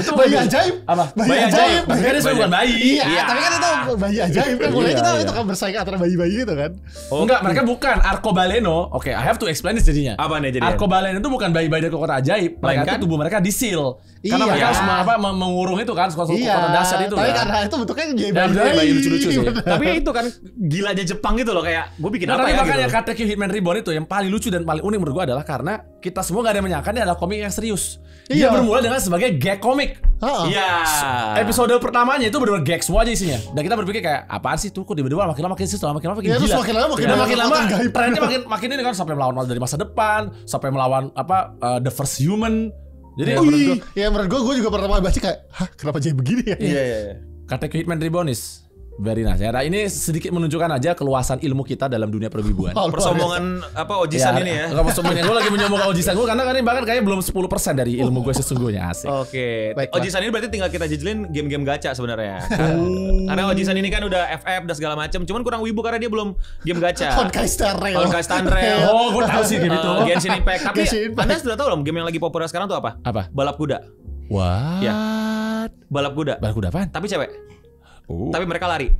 Itu bayi ajaib. Apa? Bayi ajaib. Bayi ajaib bukan bayi. Iya, tapi kan itu bayi ajaib kan. Mulai kita itu kan bersaing antara bayi-bayi gitu kan. Enggak, mereka bukan Arcobaleno. Oke, I have to explain this jadinya. Apa nih jadinya? Arcobaleno itu bukan bayi-bayi dari kekuatan ajaib. Mereka itu tubuh mereka disil. Karena mereka harus mengurung itu kan, kekuatan dasar itu. Tapi karena itu bentuknya bayi lucu-lucu sih. Tapi itu kan gilanya Jepang gitu loh, kayak gue bikin apa ya gitu. Makanya Katekyo Hitman Reborn itu yang paling lucu dan paling unik menurut gue adalah karena kita semua gak ada yang menyangka ini adalah komik yang serius. Dia bermula dengan sebagai gag komik. Iya. Episode pertamanya itu benar-benar gag semua aja isinya. Dan kita berpikir kayak apaan sih tuh, kok tiba-tiba makin lama makin serius, makin lama makin gila. Makin lama trennya makin ini kan, sampai melawan dari masa depan, sampai melawan The First Human. Jadi menurut gue juga pertama baca kayak, hah kenapa jadi begini ya? Iya. Katekyo Hitman Reborn is very nice. Nah, ini sedikit menunjukkan aja keluasan ilmu kita dalam dunia perwibuan. Persombongan Ojisan ini ya. Persombongan gue lagi menyombongkan Ojisan gue karena bahkan kayaknya belum 10% dari ilmu gue sesungguhnya. Asik. Oke. Ojisan ini berarti tinggal kita jejelin game-game gacha sebenarnya. Karena Ojisan ini kan udah FF dan segala macam, cuman kurang wibu karena dia belum game gacha. Honkai Star Rail. Oh, gue tahu sih game itu. Genshin Impact. Tapi Anda sudah tahu belum game yang lagi populer sekarang tuh apa? Apa? Balap kuda. What? Ya. Balap kuda. Balap kuda apaan? Tapi cewek. Tapi mereka lari.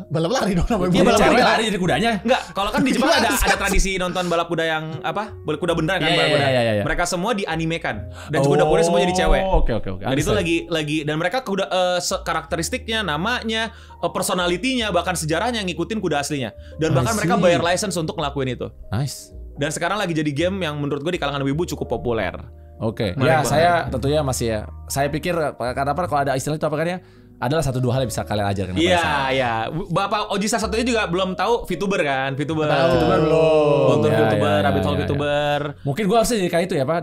Balap lari dong namanya. Iya, cewek lari jadi kudanya. Enggak, kalau kan di Jepang ada tradisi nonton balap kuda yang balap kuda beneran kan, balap kuda. Mereka semua dianimekan dan kuda-kuda semua jadi cewek. Oke. Dan itu lagi dan mereka kuda karakteristiknya, namanya, personalitinya, bahkan sejarahnya ngikutin kuda aslinya. Dan bahkan mereka bayar license untuk ngelakuin itu. Nice. Dan sekarang lagi jadi game yang menurut gue di kalangan wibu cukup populer. Oke. Ya, saya tentunya masih ya. Saya pikir karena kalau ada istilah itu apa kan ya? Adalah 1-2 hal yang bisa kalian ajarkan. Iya. Bapak Ojisa satunya juga belum tahu VTuber kan? VTuber belum. Nonton VTuber, rabbit hole VTuber. Mungkin gue harusnya jadi kayak itu ya, Pak.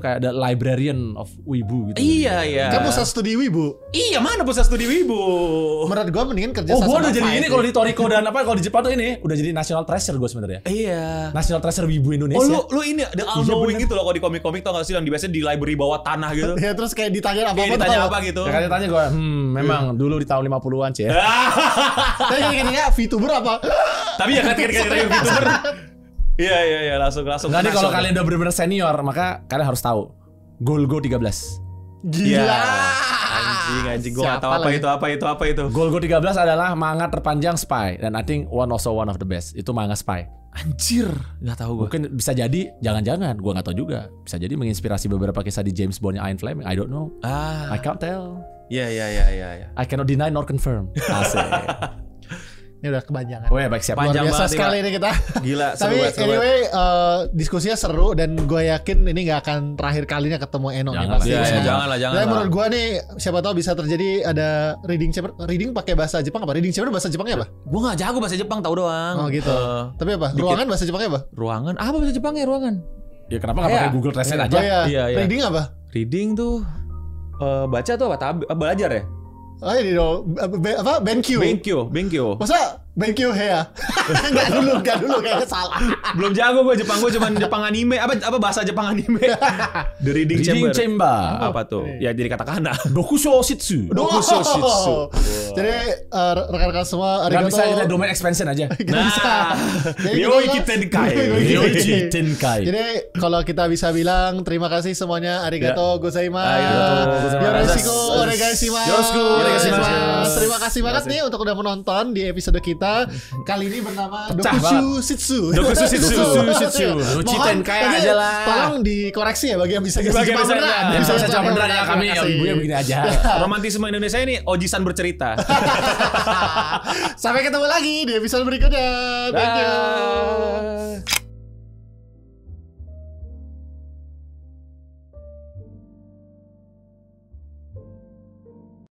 Kayak the librarian of Wibu gitu. Iya. Kan pusat studi Wibu. Iya, mana pusat studi Wibu? Menurut gue mendingan kerja sama. Oh, gue udah jadi ini kalau di Toriko dan kalau di Jepang tuh ini udah jadi national treasure gue sebenarnya. Iya. National treasure Wibu Indonesia. Oh, lu ini the all knowing gitu loh kalau di komik-komik, tau gak sih yang biasanya di library bawah tanah gitu. Ya terus kayak ditanya apa-apa. Ditanya apa gitu. Ya ditanya gue, memang dulu di tahun 50-an sih ya. Tapi kayaknya VTuber apa? Tapi ya ketika VTuber. Iya, langsung. Nggak nih, kalau kalian udah bener-bener senior, maka kalian harus tahu Golgo 13. Gila. Anjing, gue gak tahu apa itu. Golgo 13 adalah manga terpanjang spy, dan I think one of the best. Itu manga spy. Anjir, gak tahu gue. Mungkin bisa jadi, jangan-jangan, gue gak tahu juga. Bisa jadi menginspirasi beberapa kisah di James Bond-nya Iron Fleming. I don't know. I can't tell. Iya. I cannot deny nor confirm. Asik. Ini udah kepanjangan. Oh ya baik siap. Luar Panjang biasa banget, sekali ini kita. Gila, seru Tapi banget, seru anyway, diskusinya seru dan gue yakin ini nggak akan terakhir kalinya ketemu Eno nih Jangan pasti. lah. Iya, Semua. jangan lah, jangan Dan lah. menurut gue nih, siapa tahu bisa terjadi ada reading chamber. Reading pakai bahasa Jepang apa? Reading chamber bahasa Jepangnya apa? Gue gak jago bahasa Jepang, tahu doang. Oh gitu. Tapi apa? Ruangan bahasa Jepangnya apa? Ruangan, apa bahasa Jepangnya ruangan? Ya kenapa nggak pakai Google Translate aja? Oh iya. Iya, iya. Reading apa? Reading tuh baca tuh apa? Belajar ya? Oh ini dong. Apa? Benkyu. Benkyo. Masa Benkyu ya? Enggak dulu kayaknya salah. Belum jago gue Jepang, gue cuman Jepang anime. Apa bahasa Jepang anime? The Reading Reading Chamber. Chamber. Apa tuh? Ya jadi katakana. Dokushoushitsu. Dokushoushitsu. Jadi rekan-rekan semua, Gak bisa kita domain expansion aja. Nah, Ryoiki Tenkai. Ryoiki Tenkai. Jadi kalau kita bisa bilang terima kasih semuanya, arigato gozaimasu. Arigato gozaimasu. Yoroshiku onegaishimasu. Yoroshiku onegaishimasu. Terima kasih banget nih untuk udah menonton di episode kita. Kali ini bernama Dokushoushitsu. Dokushoushitsu. Tenkai aja lah. Tolong dikoreksi ya bagi yang bisa Bagi yang bisa beneran. Yang bisa Jepang beneran ya kami Terima kasih. ibunya begini aja. Romantisme Indonesia ini ojisan bercerita. Sampai ketemu lagi di episode berikutnya. Thank you.